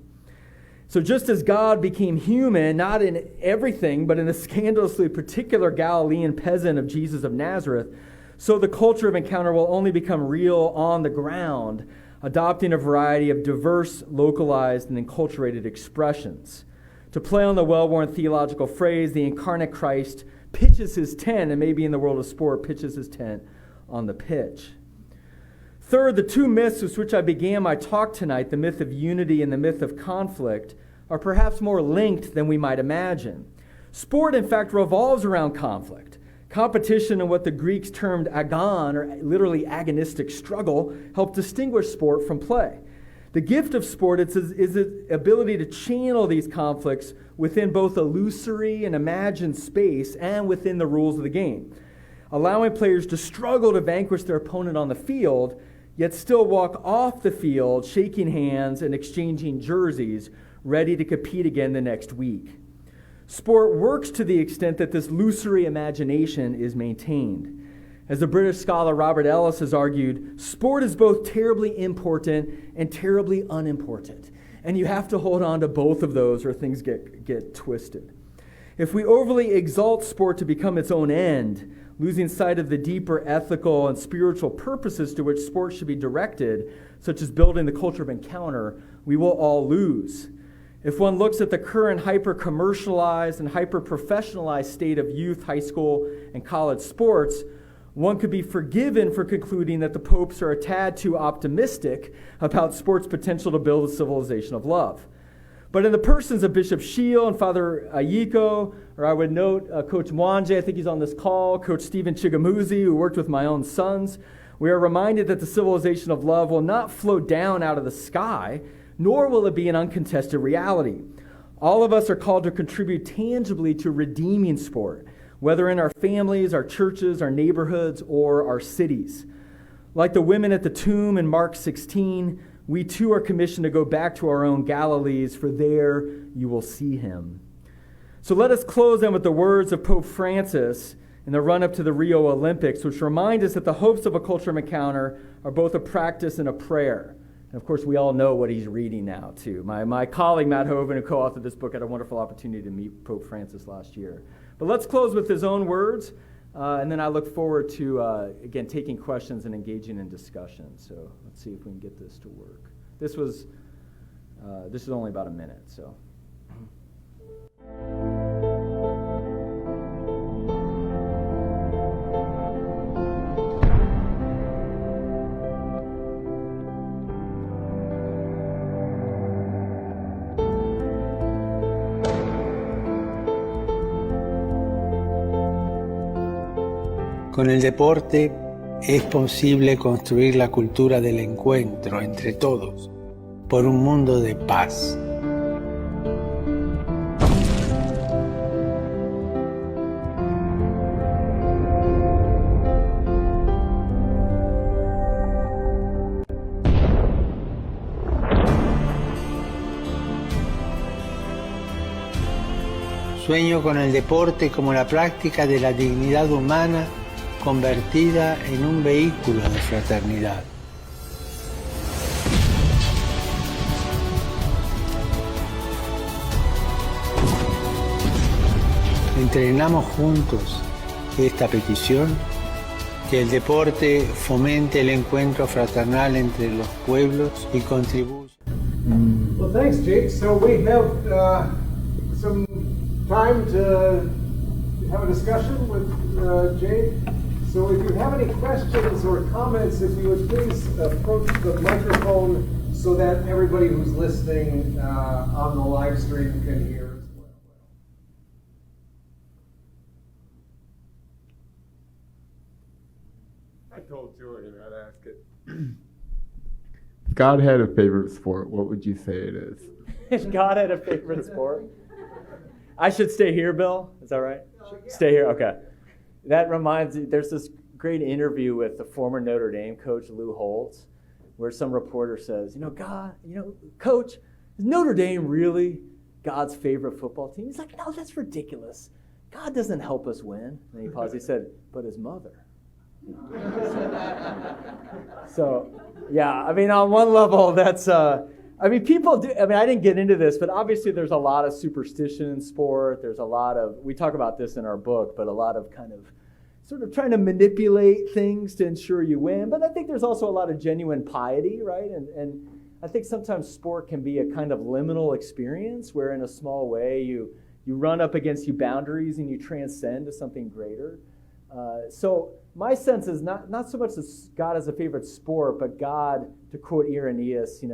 S3: So just as God became human, not in everything, but in the scandalously particular Galilean peasant of Jesus of Nazareth, so the culture of encounter will only become real on the ground, adopting a variety of diverse, localized, and enculturated expressions. To play on the well-worn theological phrase, the incarnate Christ pitches his tent, and maybe in the world of sport, pitches his tent on the pitch. Third, the 2 myths with which I began my talk tonight, the myth of unity and the myth of conflict, are perhaps more linked than we might imagine. Sport, in fact, revolves around conflict. Competition and what the Greeks termed agon, or literally agonistic struggle, help distinguish sport from play. The gift of sport is its ability to channel these conflicts within both illusory and imagined space and within the rules of the game, allowing players to struggle to vanquish their opponent on the field, yet still walk off the field shaking hands and exchanging jerseys, ready to compete again the next week. Sport works to the extent that this illusory imagination is maintained. As the British scholar Robert Ellis has argued, sport is both terribly important and terribly unimportant. And you have to hold on to both of those or things get twisted. If we overly exalt sport to become its own end, losing sight of the deeper ethical and spiritual purposes to which sport should be directed, such as building the culture of encounter, we will all lose. If one looks at the current hyper-commercialized and hyper-professionalized state of youth, high school, and college sports, one could be forgiven for concluding that the popes are a tad too optimistic about sport's potential to build a civilization of love. But in the persons of Bishop Shield and Father Ayiko, or I would note Coach Mwanje, I think he's on this call, Coach Stephen Chigamuzi, who worked with my own sons, we are reminded that the civilization of love will not float down out of the sky, nor will it be an uncontested reality. All of us are called to contribute tangibly to redeeming sport, whether in our families, our churches, our neighborhoods, or our cities. Like the women at the tomb in Mark 16, we too are commissioned to go back to our own Galilees, for there you will see him. So let us close then with the words of Pope Francis in the run-up to the Rio Olympics, which remind us that the hopes of a culture of encounter are both a practice and a prayer. And of course, we all know what he's reading now, too. My colleague, Matt Hoven, who co-authored this book, had a wonderful opportunity to meet Pope Francis last year. But let's close with his own words, and then I look forward to, again, taking questions and engaging in discussion. So let's see if we can get this to work. This was only about a minute, so.
S4: Con el deporte es posible construir la cultura del encuentro entre todos por un mundo de paz. Sueño con el deporte como la práctica de la dignidad humana convertida en un vehículo de fraternidad. Entrenamos juntos esta petición, que el deporte fomente el encuentro fraternal entre los pueblos y contribuya.
S1: Well, thanks, Jake. So we have some time to have a discussion with Jake. So if you have any questions or comments, if you would please approach the microphone so that everybody who's listening on the live stream can hear as well.
S5: I told Jordan I'd ask it. If God had a favorite sport, what would you say it is?
S3: If God had a favorite sport? I should stay here, Bill? Is that right? Yeah. Stay here? Okay. That reminds me, there's this great interview with the former Notre Dame coach, Lou Holtz, where some reporter says, Coach, is Notre Dame really God's favorite football team? He's like, no, that's ridiculous. God doesn't help us win. And he paused, he said, but his mother. So, yeah, I mean, on one level, that's, people do, I didn't get into this, but obviously there's a lot of superstition in sport. There's a lot of, we talk about this in our book, but a lot of kind of sort of trying to manipulate things to ensure you win. But I think there's also a lot of genuine piety, right? And I think sometimes sport can be a kind of liminal experience where in a small way you run up against your boundaries and you transcend to something greater. So my sense is not so much that God is a favorite sport, but God, to quote Irenaeus,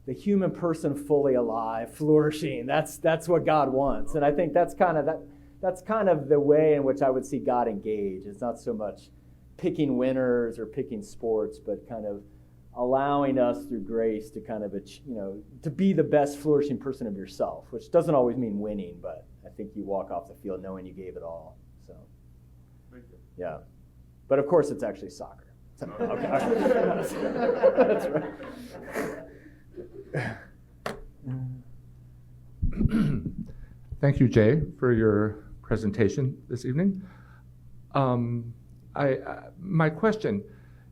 S3: the human person fully alive, flourishing. That's what God wants. And I think that's kind of the way in which I would see God engage. It's not so much picking winners or picking sports, but kind of allowing us through grace to kind of, to be the best flourishing person of yourself, which doesn't always mean winning, but I think you walk off the field knowing you gave it all. So,
S5: Thank you.
S3: yeah. But of course, it's actually soccer. So, okay. That's right.
S6: Thank you, Jay, for your presentation this evening. My question,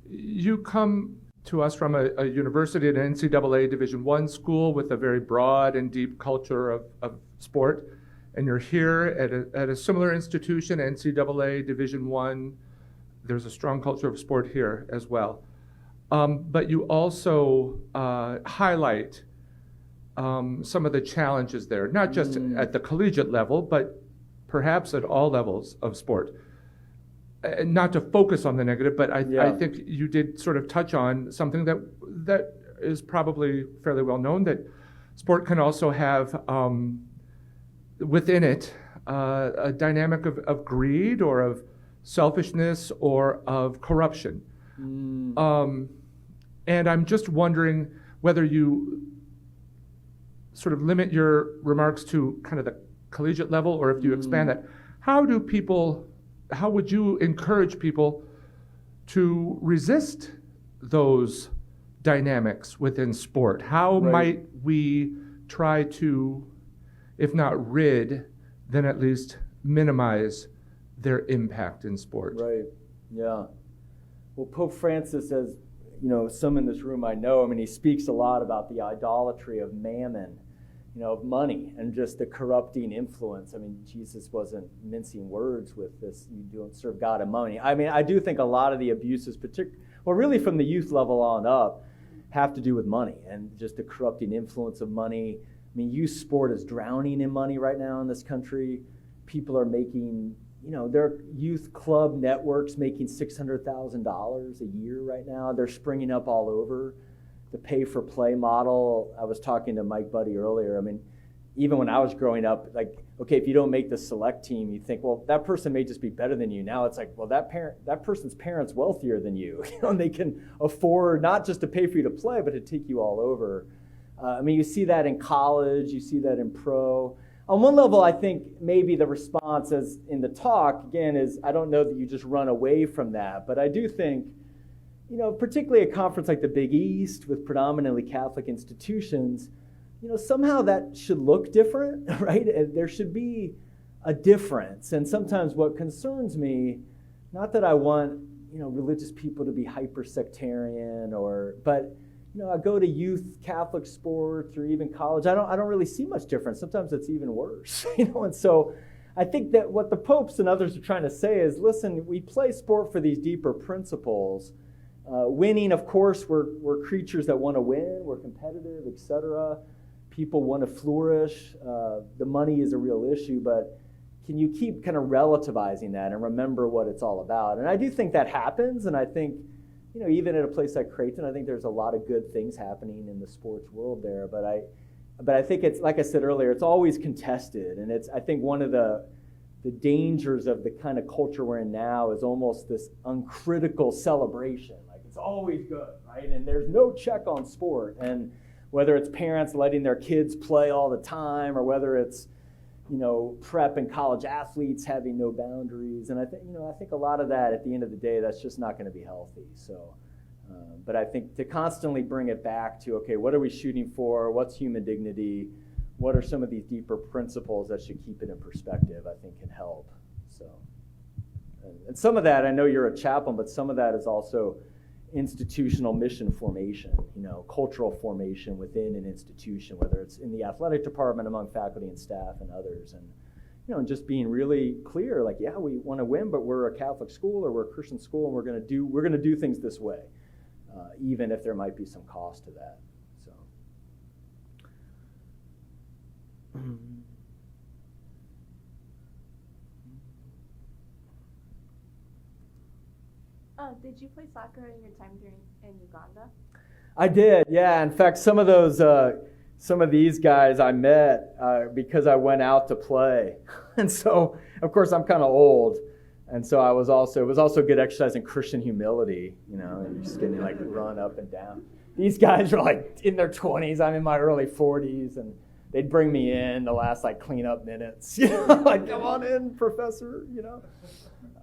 S6: you come to us from a university, an NCAA Division I school with a very broad and deep culture of sport, and you're here at a similar institution, NCAA Division I. There's a strong culture of sport here as well. But you also highlight some of the challenges there, not just at the collegiate level, but perhaps at all levels of sport. Not to focus on the negative, but I think you did sort of touch on something that is probably fairly well known, that sport can also have within it a dynamic of greed or of selfishness or of corruption. And I'm just wondering whether you sort of limit your remarks to kind of the collegiate level, or if you expand that. How would you encourage people to resist those dynamics within sport? How might we try to, if not rid, then at least minimize their impact in sport?
S3: Right, yeah. Well, Pope Francis, as some in this room I know, he speaks a lot about the idolatry of mammon, of money, and just the corrupting influence. Jesus wasn't mincing words with this, you don't serve God and money. I do think a lot of the abuses, really from the youth level on up, have to do with money and just the corrupting influence of money. Youth sport is drowning in money right now in this country. People are making, their youth club networks making $600,000 a year right now. They're springing up all over. The pay-for-play model, I was talking to Mike Buddy earlier. Even when I was growing up, if you don't make the select team, you think, well, that person may just be better than you. Now it's like, well, that person's parents wealthier than you. And they can afford not just to pay for you to play, but to take you all over. You see that in college, you see that in pro. On one level, I think maybe the response, as in the talk, again, is I don't know that you just run away from that, but I do think, particularly a conference like the Big East with predominantly Catholic institutions, somehow that should look different, right? There should be a difference. And sometimes what concerns me, not that I want, religious people to be hyper-sectarian but I go to youth Catholic sports or even college, I don't really see much difference. Sometimes it's even worse, and so I think that what the popes and others are trying to say is, listen, we play sport for these deeper principles. Winning, of course, we're creatures that want to win, we're competitive, etc. People want to flourish. The money is a real issue, but can you keep kind of relativizing that and remember what it's all about? And I do think that happens, and I think, even at a place like Creighton, I think there's a lot of good things happening in the sports world there, but I think it's, like I said earlier, it's always contested, and I think one of the dangers of the kind of culture we're in now is almost this uncritical celebration. It's always good, right? And there's no check on sport. And whether it's parents letting their kids play all the time, or whether it's, prep and college athletes having no boundaries. And I think a lot of that, at the end of the day, that's just not going to be healthy. So, but I think to constantly bring it back to, okay, what are we shooting for? What's human dignity? What are some of these deeper principles that should keep it in perspective, I think can help. So, and some of that, I know you're a chaplain, but some of that is also institutional mission formation, cultural formation within an institution, whether it's in the athletic department, among faculty and staff and others. And, just being really clear, we want to win, but we're a Catholic school or we're a Christian school, and we're going to do things this way, even if there might be some cost to that. So.
S7: Did you play soccer in your time in Uganda?
S3: I did, yeah. In fact, some of these guys I met because I went out to play. And so, of course, I'm kind of old. And so it was also good exercise in Christian humility, and you're just getting like run up and down. These guys are like in their 20s, I'm in my early 40s, and they'd bring me in the last like cleanup minutes, like come on in, professor,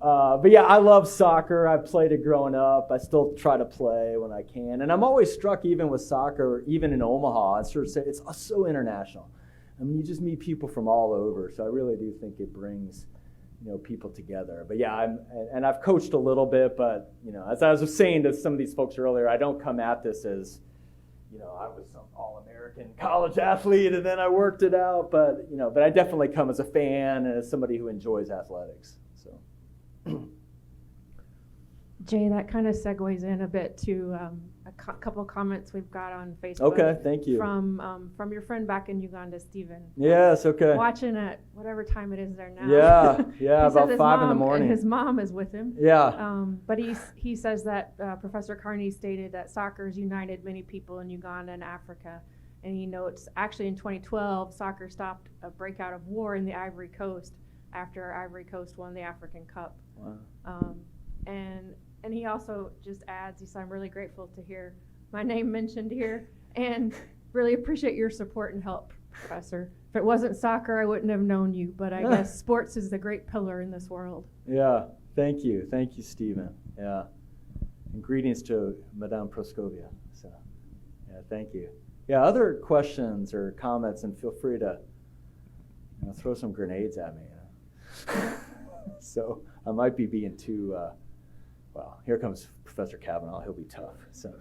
S3: But yeah, I love soccer. I played it growing up. I still try to play when I can. And I'm always struck even with soccer, even in Omaha, it's so international. I mean, you just meet people from all over. So I really do think it brings, people together. But yeah, I've coached a little bit, but, as I was saying to some of these folks earlier, I don't come at this as, I was some all-American college athlete and then I worked it out. But, but I definitely come as a fan and as somebody who enjoys athletics.
S8: Jay, that kind of segues in a bit to a couple of comments we've got on Facebook.
S3: Okay, thank you.
S8: From your friend back in Uganda, Stephen.
S3: Yes, okay.
S8: Watching at whatever time it is there now.
S3: Yeah, about 5 in the morning.
S8: His mom is with him.
S3: Yeah.
S8: But he says that Professor Carney stated that soccer has united many people in Uganda and Africa. And he notes, actually in 2012, soccer stopped a breakout of war in the Ivory Coast after Ivory Coast won the African Cup.
S3: Wow.
S8: And he also just adds, he said, I'm really grateful to hear my name mentioned here and really appreciate your support and help, Professor. If it wasn't soccer, I wouldn't have known you, but I guess sports is the great pillar in this world.
S3: Yeah, thank you. Thank you, Stephen. Yeah. And greetings to Madame Proscovia. So, yeah, thank you. Yeah, other questions or comments, and feel free to throw some grenades at me. So I might be being too, well, here comes Professor Kavanaugh. He'll be tough.
S9: So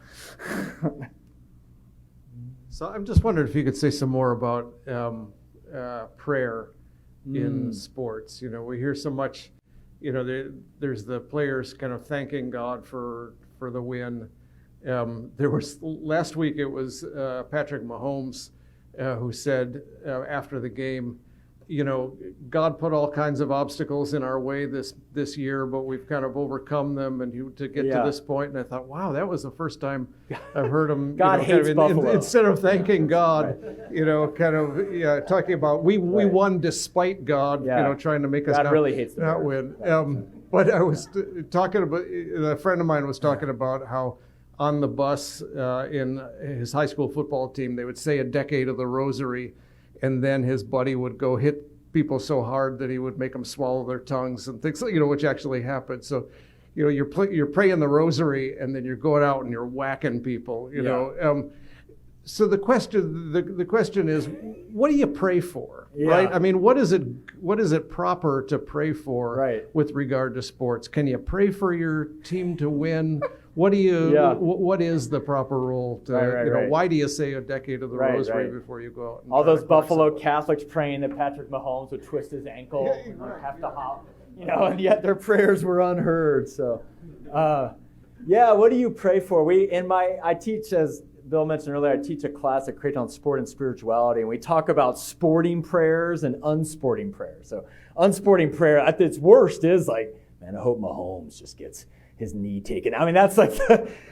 S9: I'm just wondering if you could say some more about prayer in sports. We hear so much, there's the players kind of thanking God for the win. There was last week, it was Patrick Mahomes who said after the game, God put all kinds of obstacles in our way this year, but we've kind of overcome them to get to this point. And I thought, wow, that was the first time I've heard him.
S3: God hates Buffalo.
S9: Instead of thanking God, talking about we won despite God, trying to make us
S3: God really hates
S9: not win. But I was talking about, a friend of mine was talking about how on the bus in his high school football team, they would say a decade of the rosary. And then his buddy would go hit people so hard that he would make them swallow their tongues and things, which actually happened. So, you're praying the rosary and then you're going out and you're whacking people, So the question is, what do you pray for, right? I mean, what is it proper to pray for with regard to sports? Can you pray for your team to win? What is the proper role to, why do you say a decade of the rosary before you go out? And
S3: all those Buffalo Catholics praying that Patrick Mahomes would twist his ankle and have to hop, and yet their prayers were unheard. So, what do you pray for? I teach, as Bill mentioned earlier, I teach a class at Creighton on sport and spirituality, and we talk about sporting prayers and unsporting prayers. So unsporting prayer at its worst is like, man, I hope Mahomes just gets his knee taken. I mean, that's like,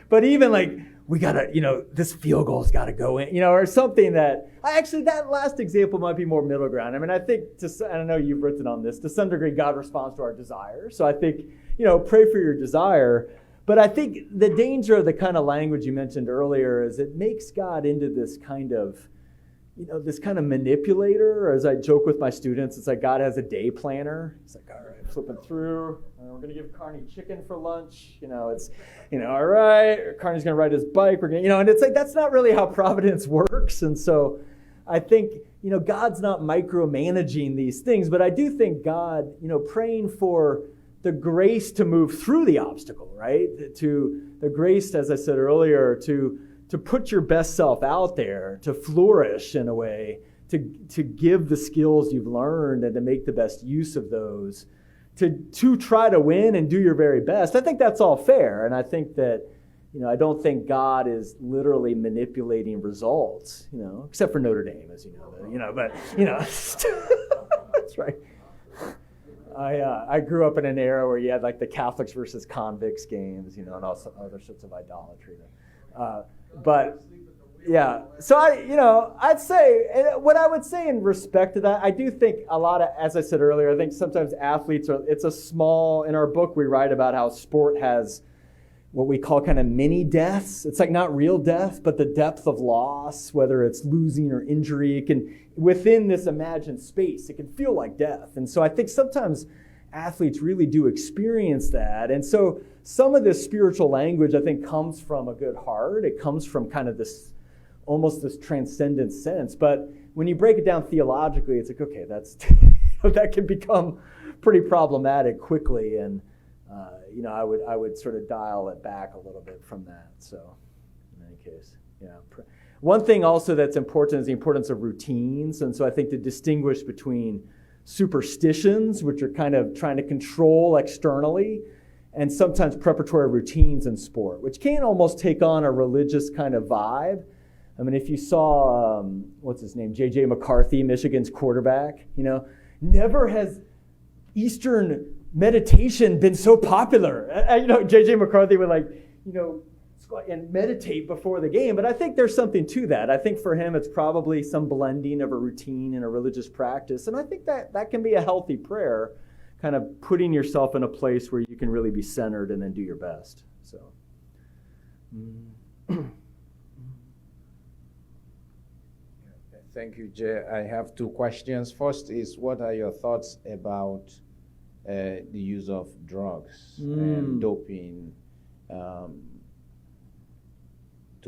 S3: but even like, we gotta, this field goal's gotta go in, or something that, that last example might be more middle ground. I mean, I think, and I know you've written on this, to some degree, God responds to our desire. So I think, pray for your desire. But I think the danger of the kind of language you mentioned earlier is it makes God into this kind of manipulator. Or as I joke with my students, it's like God has a day planner. It's like, all right, flipping through. We're going to give Carney chicken for lunch. It's, all right, Carney's going to ride his bike. We're going to, and it's like, that's not really how providence works. And so I think, God's not micromanaging these things. But I do think God, praying for the grace to move through the obstacle, right? To the grace, as I said earlier, to put your best self out there, to flourish in a way, to give the skills you've learned and to make the best use of those, to try to win and do your very best. I think that's all fair. And I think that, I don't think God is literally manipulating results, except for Notre Dame, as you know, but that's right. I grew up in an era where you had like the Catholics versus convicts games, and also other sorts of idolatry. But Yeah. So I'd say, and what I would say in respect to that, I do think a lot of, as I said earlier, I think sometimes athletes it's a small, in our book we write about how sport has what we call kind of mini deaths. It's like not real death, but the depth of loss, whether it's losing or injury, it can, within this imagined space, it can feel like death. And so I think sometimes athletes really do experience that. And so some of this spiritual language, I think, comes from a good heart. It comes from kind of this, almost this transcendent sense. But when you break it down theologically, it's like, okay, that's that can become pretty problematic quickly. And I would sort of dial it back a little bit from that. So in any case, yeah. One thing also that's important is the importance of routines. And so I think to distinguish between superstitions, which are kind of trying to control externally, and sometimes preparatory routines in sport, which can almost take on a religious kind of vibe. I mean, if you saw, what's his name, J.J. McCarthy, Michigan's quarterback, never has Eastern meditation been so popular. J.J. McCarthy would squat and meditate before the game, but I think there's something to that. I think for him, it's probably some blending of a routine and a religious practice, and I think that can be a healthy prayer, kind of putting yourself in a place where you can really be centered and then do your best. So.
S10: Thank you, Jay. I have two questions. First is, what are your thoughts about the use of drugs and doping to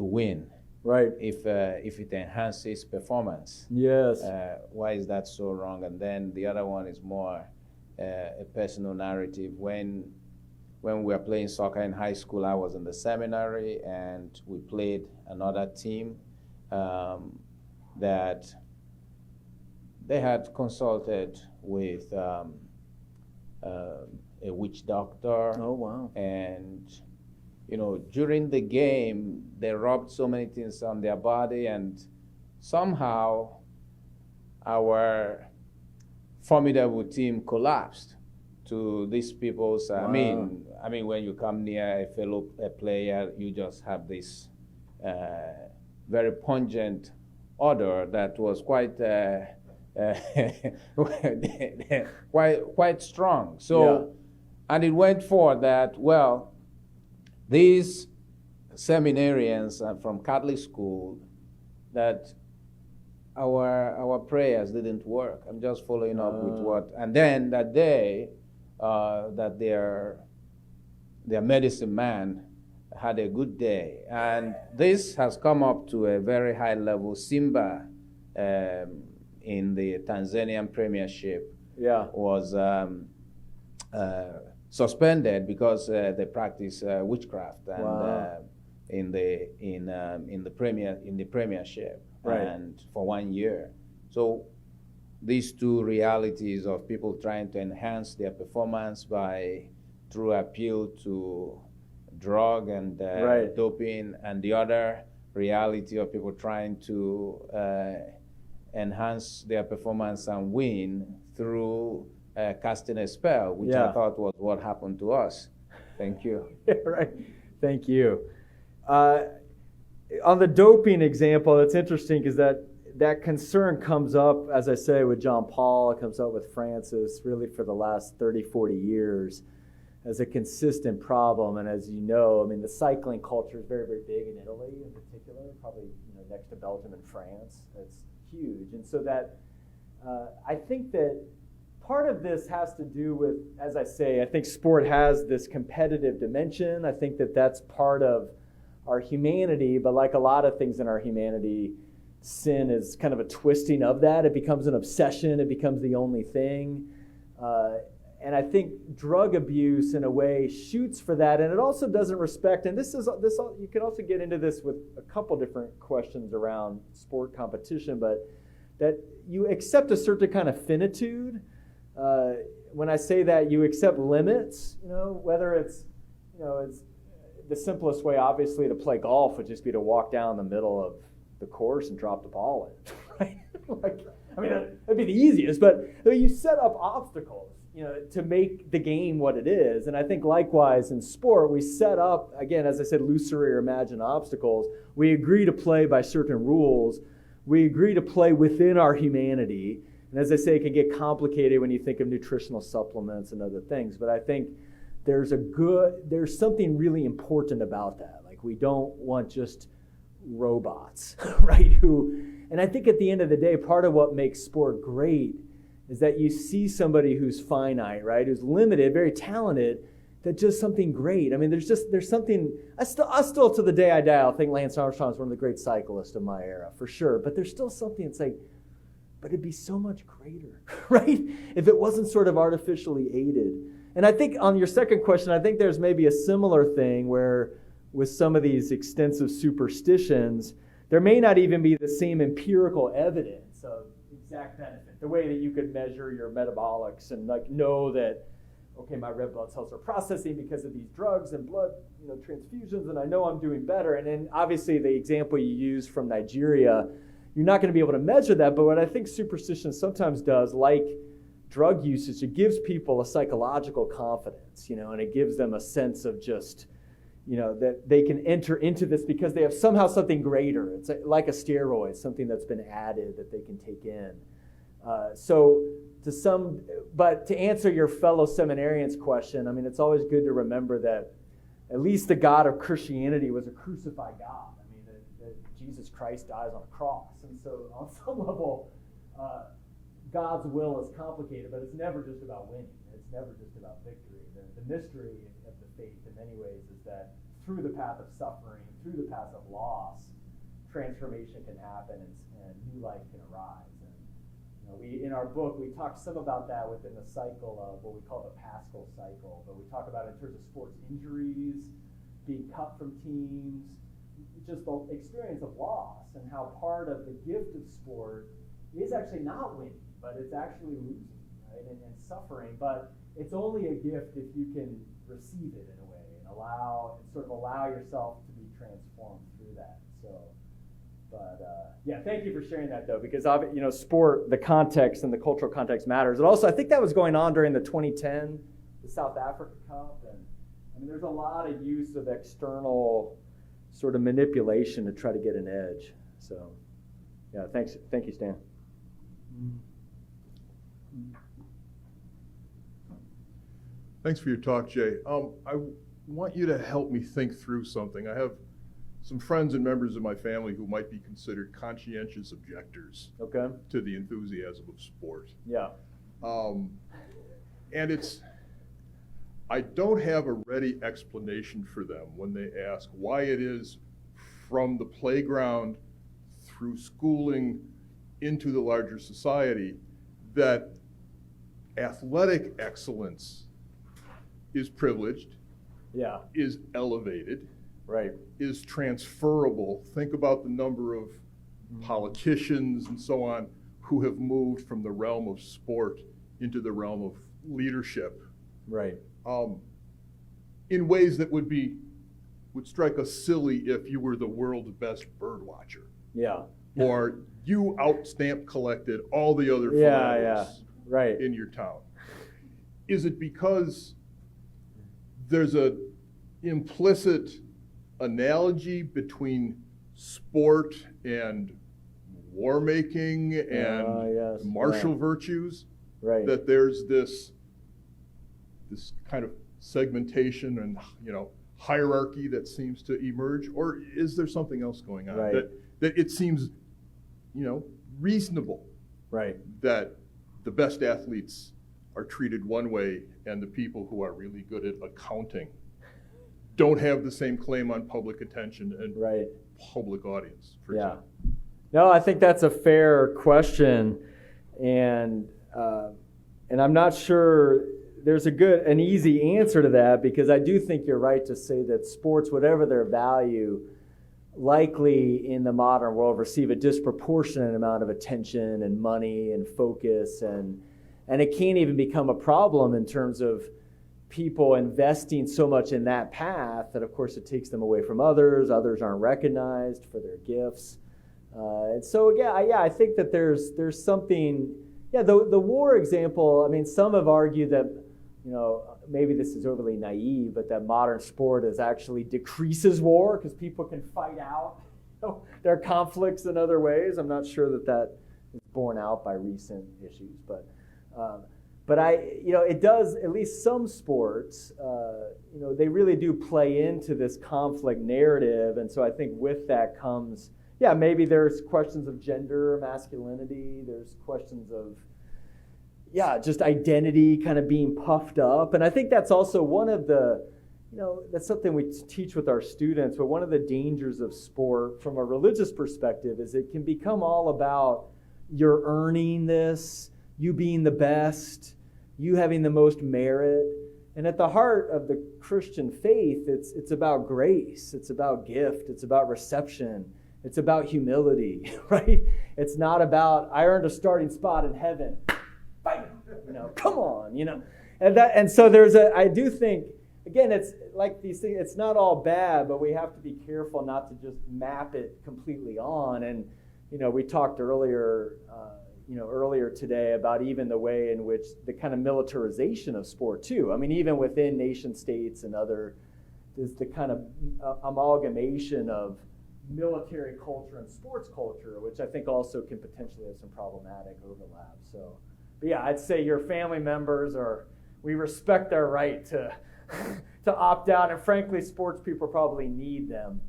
S10: win?
S3: Right.
S10: If it enhances performance.
S3: Yes.
S10: Why is that so wrong? And then the other one is more a personal narrative. When we were playing soccer in high school, I was in the seminary and we played another team that they had consulted with a witch doctor.
S3: Oh, wow.
S10: And, during the game, they rubbed so many things on their body, and somehow our formidable team collapsed to these people's,
S3: Wow.
S10: I mean, when you come near a fellow player, you just have this very pungent odor that was quite quite strong. So,
S3: yeah.
S10: And it went for that, well, these seminarians from Catholic school, that our prayers didn't work. I'm just following up with what, and then that day, that their medicine man had a good day, and this has come up to a very high level. Simba in the Tanzanian Premiership was suspended because they practice witchcraft, and
S3: Wow.
S10: in the Premiership,
S3: right.
S10: and for 1 year. So these two realities of people trying to enhance their performance through appeal to drug and
S3: right.
S10: doping, and the other reality of people trying to enhance their performance and win through casting a spell, which I thought was what happened to us. Thank you.
S3: Right. Thank you. On the doping example, it's interesting because that concern comes up, as I say, with John Paul. It comes up with Francis, really for the last 30, 40 years as a consistent problem. And as you know, I mean, the cycling culture is very, very big in Italy in particular, probably next to Belgium and France. It's huge. And so that I think that part of this has to do with, as I say, I think sport has this competitive dimension. I think that that's part of our humanity, but like a lot of things in our humanity, sin is kind of a twisting of that. It becomes an obsession. It becomes the only thing. And I think drug abuse, in a way, shoots for that, and it also doesn't respect. And this you can also get into this with a couple different questions around sport competition, but that you accept a certain kind of finitude. When I say that, you accept limits. Whether it's the simplest way, obviously, to play golf would just be to walk down the middle of the course and drop the ball in, right? That'd be the easiest. But you set up obstacles. to make the game what it is. And I think likewise in sport, we set up, again, as I said, illusory or imagined obstacles. We agree to play by certain rules. We agree to play within our humanity. And as I say, it can get complicated when you think of nutritional supplements and other things. But I think there's something really important about that. Like, we don't want just robots, right? And I think at the end of the day, part of what makes sport great is that you see somebody who's finite, right? Who's limited, very talented, that does something great. I mean, there's something, I still to the day I die, I'll think Lance Armstrong is one of the great cyclists of my era, for sure. But there's still something that's like, but it'd be so much greater, right? If it wasn't sort of artificially aided. And I think on your second question, I think there's maybe a similar thing where with some of these extensive superstitions, there may not even be the same empirical evidence of exact benefit. The way that you could measure your metabolics and like know that, okay, my red blood cells are processing because of these drugs and blood transfusions, and I know I'm doing better. And then obviously the example you used from Nigeria, you're not going to be able to measure that. But what I think superstition sometimes does, like drug usage, it gives people a psychological confidence, and it gives them a sense of just, that they can enter into this because they have somehow something greater. It's like a steroid, something that's been added that they can take in. But to answer your fellow seminarians' question, I mean, it's always good to remember that at least the God of Christianity was a crucified God. I mean, that Jesus Christ dies on a cross. And so on some level, God's will is complicated, but it's never just about winning. It's never just about victory. The mystery of the faith in many ways is that through the path of suffering, through the path of loss, transformation can happen and new life can arise. And in our book, we talk some about that within the cycle of what we call the Paschal cycle, but we talk about it in terms of sports injuries, being cut from teams, just the experience of loss and how part of the gift of sport is actually not winning, but it's actually losing, right? And suffering. But it's only a gift if you can receive it in a way and allow yourself to be transformed through that. But thank you for sharing that though, because sport, the context and the cultural context matters. And also, I think that was going on during the 2010, the South Africa Cup, and I mean, there's a lot of use of external sort of manipulation to try to get an edge. So, thank you, Stan.
S11: Thanks for your talk, Jay. I want you to help me think through something. I have some friends and members of my family who might be considered conscientious objectors to the enthusiasm of sport.
S3: Yeah.
S11: And I don't have a ready explanation for them when they ask why it is from the playground through schooling into the larger society that athletic excellence is privileged, is elevated,
S3: right,
S11: is transferable. Think about the number of politicians and so on who have moved from the realm of sport into the realm of leadership.
S3: Right.
S11: In ways that would strike us silly if you were the world's best bird watcher.
S3: Yeah.
S11: Or you out-stamp collected all the other flowers in your town. Is it because there's an implicit analogy between sport and war making and martial virtues?
S3: Right.
S11: That there's this kind of segmentation and hierarchy that seems to emerge, or is there something else going on that it seems reasonable that the best athletes are treated one way and the people who are really good at accounting don't have the same claim on public attention and public audience, for example?
S3: No, I think that's a fair question, and I'm not sure there's an easy answer to that, because I do think you're right to say that sports, whatever their value, likely in the modern world receive a disproportionate amount of attention and money and focus, and it can't even become a problem in terms of people investing so much in that path that, of course, it takes them away from others. Others aren't recognized for their gifts. And so, I think that there's something, Yeah, the war example, I mean, some have argued that, maybe this is overly naive, but that modern sport is actually decreases war because people can fight out their conflicts in other ways. I'm not sure that is borne out by recent issues, but it does, at least some sports, they really do play into this conflict narrative. And so I think with that comes, maybe there's questions of gender, masculinity, there's questions of, just identity kind of being puffed up. And I think that's also one of the, that's something we teach with our students, but one of the dangers of sport from a religious perspective is it can become all about you're earning this, you being the best, you having the most merit. And at the heart of the Christian faith, it's about grace, it's about gift, it's about reception, it's about humility, right? It's not about, I earned a starting spot in heaven. Bam! Come on, And so I do think, again, it's like these things, it's not all bad, but we have to be careful not to just map it completely on. And, we talked earlier today about even the way in which the kind of militarization of sport too. I mean, even within nation states and there's the kind of amalgamation of military culture and sports culture, which I think also can potentially have some problematic overlap. So, but I'd say your family members we respect their right to opt out, and frankly, sports people probably need them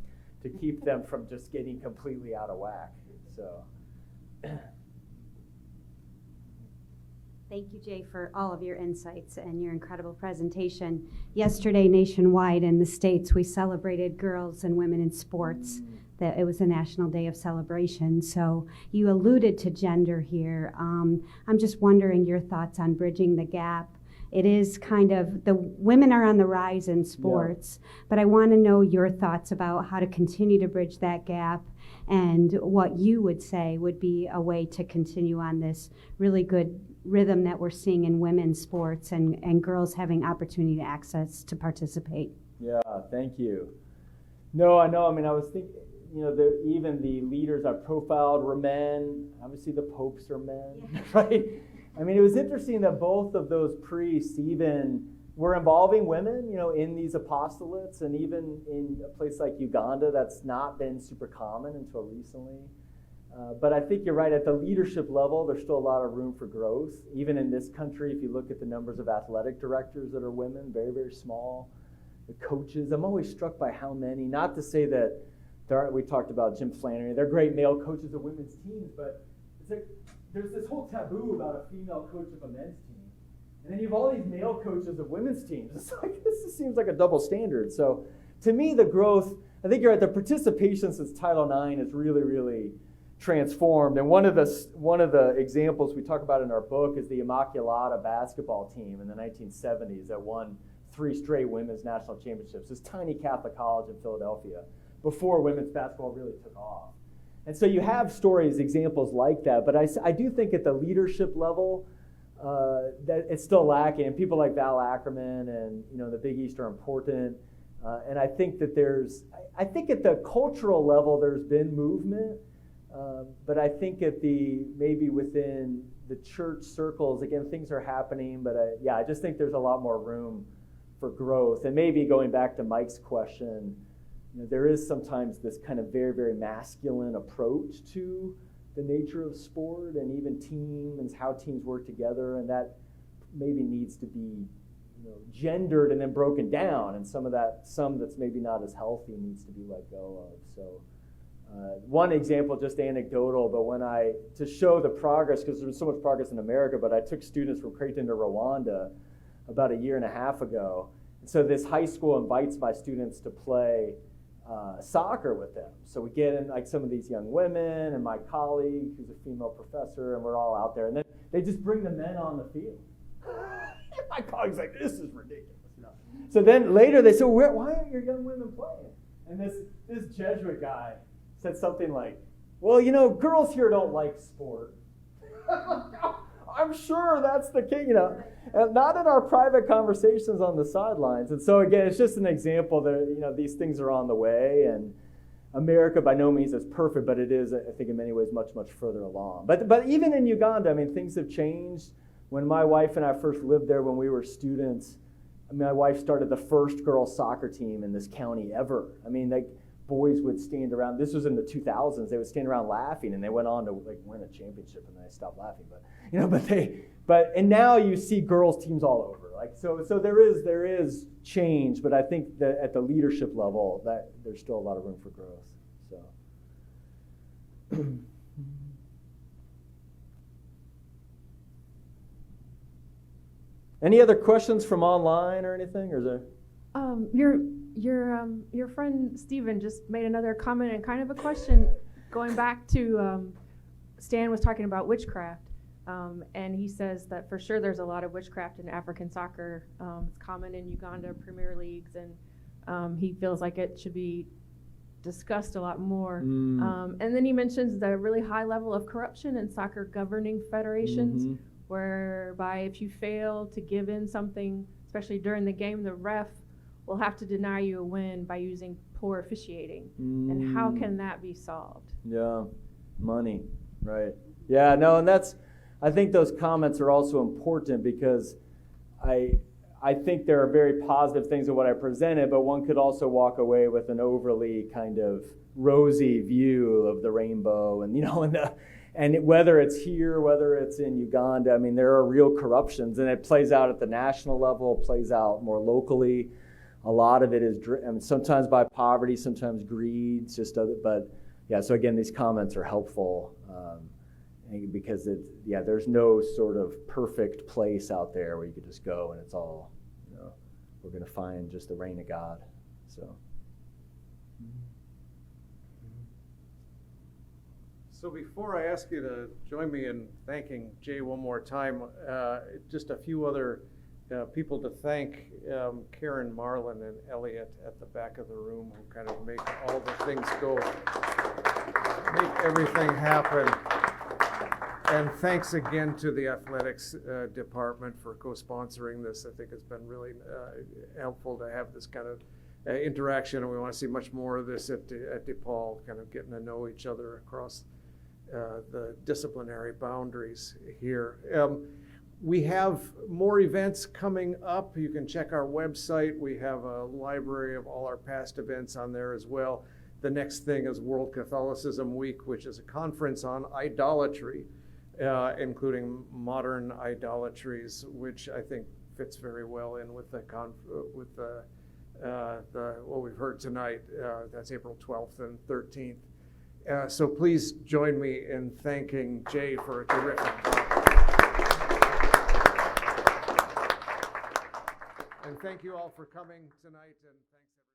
S3: to keep them from just getting completely out of whack. So.
S12: Thank you, Jay, for all of your insights and your incredible presentation. Yesterday, nationwide in the States, we celebrated girls and women in sports. That it was a National Day of Celebration. So you alluded to gender here. I'm just wondering your thoughts on bridging the gap. It is kind of, the women are on the rise in sports, but I want to know your thoughts about how to continue to bridge that gap and what you would say would be a way to continue on this really good rhythm that we're seeing in women's sports and girls having opportunity to access to participate.
S3: Yeah, thank you. No, I know. I mean, I was thinking, even the leaders I profiled were men. Obviously, the popes are men, right? I mean, it was interesting that both of those priests even were involving women, in these apostolates, and even in a place like Uganda, that's not been super common until recently. But I think you're right. At the leadership level, there's still a lot of room for growth. Even in this country, if you look at the numbers of athletic directors that are women, very, very small. The coaches, I'm always struck by how many, not to say that we talked about Jim Flannery, they're great male coaches of women's teams, but it's like there's this whole taboo about a female coach of a men's team. And then you have all these male coaches of women's teams. It's like, this just seems like a double standard. So to me, the growth, I think you're right, the participation since Title IX is really, really transformed. And one of the examples we talk about in our book is the Immaculata basketball team in the 1970s that won 3 straight women's national championships. This tiny Catholic college in Philadelphia before women's basketball really took off. And so you have stories, examples like that, but I do think at the leadership level that it's still lacking. And people like Val Ackerman and the Big East are important. And I think that I think at the cultural level there's been movement, but I think maybe within the church circles, again, things are happening, but I just think there's a lot more room for growth. And maybe going back to Mike's question, there is sometimes this kind of very, very masculine approach to the nature of sport and even teams, how teams work together, and that maybe needs to be gendered and then broken down, and some that's maybe not as healthy needs to be let go of. So one example, just anecdotal, but to show the progress, because there's so much progress in America, but I took students from Creighton to Rwanda about 1.5 years ago. And so this high school invites my students to play soccer with them. So we get in like some of these young women and my colleague, who's a female professor, and we're all out there. And then they just bring the men on the field. My colleague's like, this is ridiculous. So then later they said, why aren't your young women playing? And this Jesuit guy said something like, well, girls here don't like sport. I'm sure that's the king, and not in our private conversations on the sidelines. And so again, it's just an example that these things are on the way, and America by no means is perfect, but it is, I think, in many ways much, much further along. But even in Uganda, I mean, things have changed. When my wife and I first lived there when we were students, I mean, my wife started the first girls soccer team in this county ever. I mean, like, boys would stand around. This was in the 2000s. They would stand around laughing, and they went on to like win a championship, and then they stopped laughing. And now you see girls teams all over. Like, so there is change, but I think that at the leadership level, that there's still a lot of room for growth. So. Any other questions from online or anything, or is there?
S8: Your friend Stephen just made another comment and kind of a question, going back to Stan was talking about witchcraft, and he says that for sure there's a lot of witchcraft in African soccer. It's common in Uganda Premier Leagues, and he feels like it should be discussed a lot more. And then he mentions the really high level of corruption in soccer governing federations, whereby if you fail to give in something, especially during the game, the ref will have to deny you a win by using poor officiating. And how can that be solved?
S3: Yeah, money, right. Yeah, no, and I think those comments are also important because I think there are very positive things in what I presented, but one could also walk away with an overly kind of rosy view of the rainbow, and whether it's here, whether it's in Uganda, I mean, there are real corruptions, and it plays out at the national level, it plays out more locally. A lot of it is sometimes by poverty, sometimes greed, but yeah, so again, these comments are helpful because there's no sort of perfect place out there where you could just go and it's all, we're going to find just the reign of God, so.
S9: So before I ask you to join me in thanking Jay one more time, just a few other people to thank. Karen, Marlin, and Elliot at the back of the room, who kind of make all the things go, make everything happen. And thanks again to the athletics department for co-sponsoring this. I think it's been really helpful to have this kind of interaction, and we want to see much more of this at DePaul, kind of getting to know each other across the disciplinary boundaries here. We have more events coming up. You can check our website. We have a library of all our past events on there as well. The next thing is World Catholicism Week, which is a conference on idolatry, including modern idolatries, which I think fits very well in with what we've heard tonight. That's April 12th and 13th. So please join me in thanking Jay for a terrific talk. And thank you all for coming tonight, and thanks.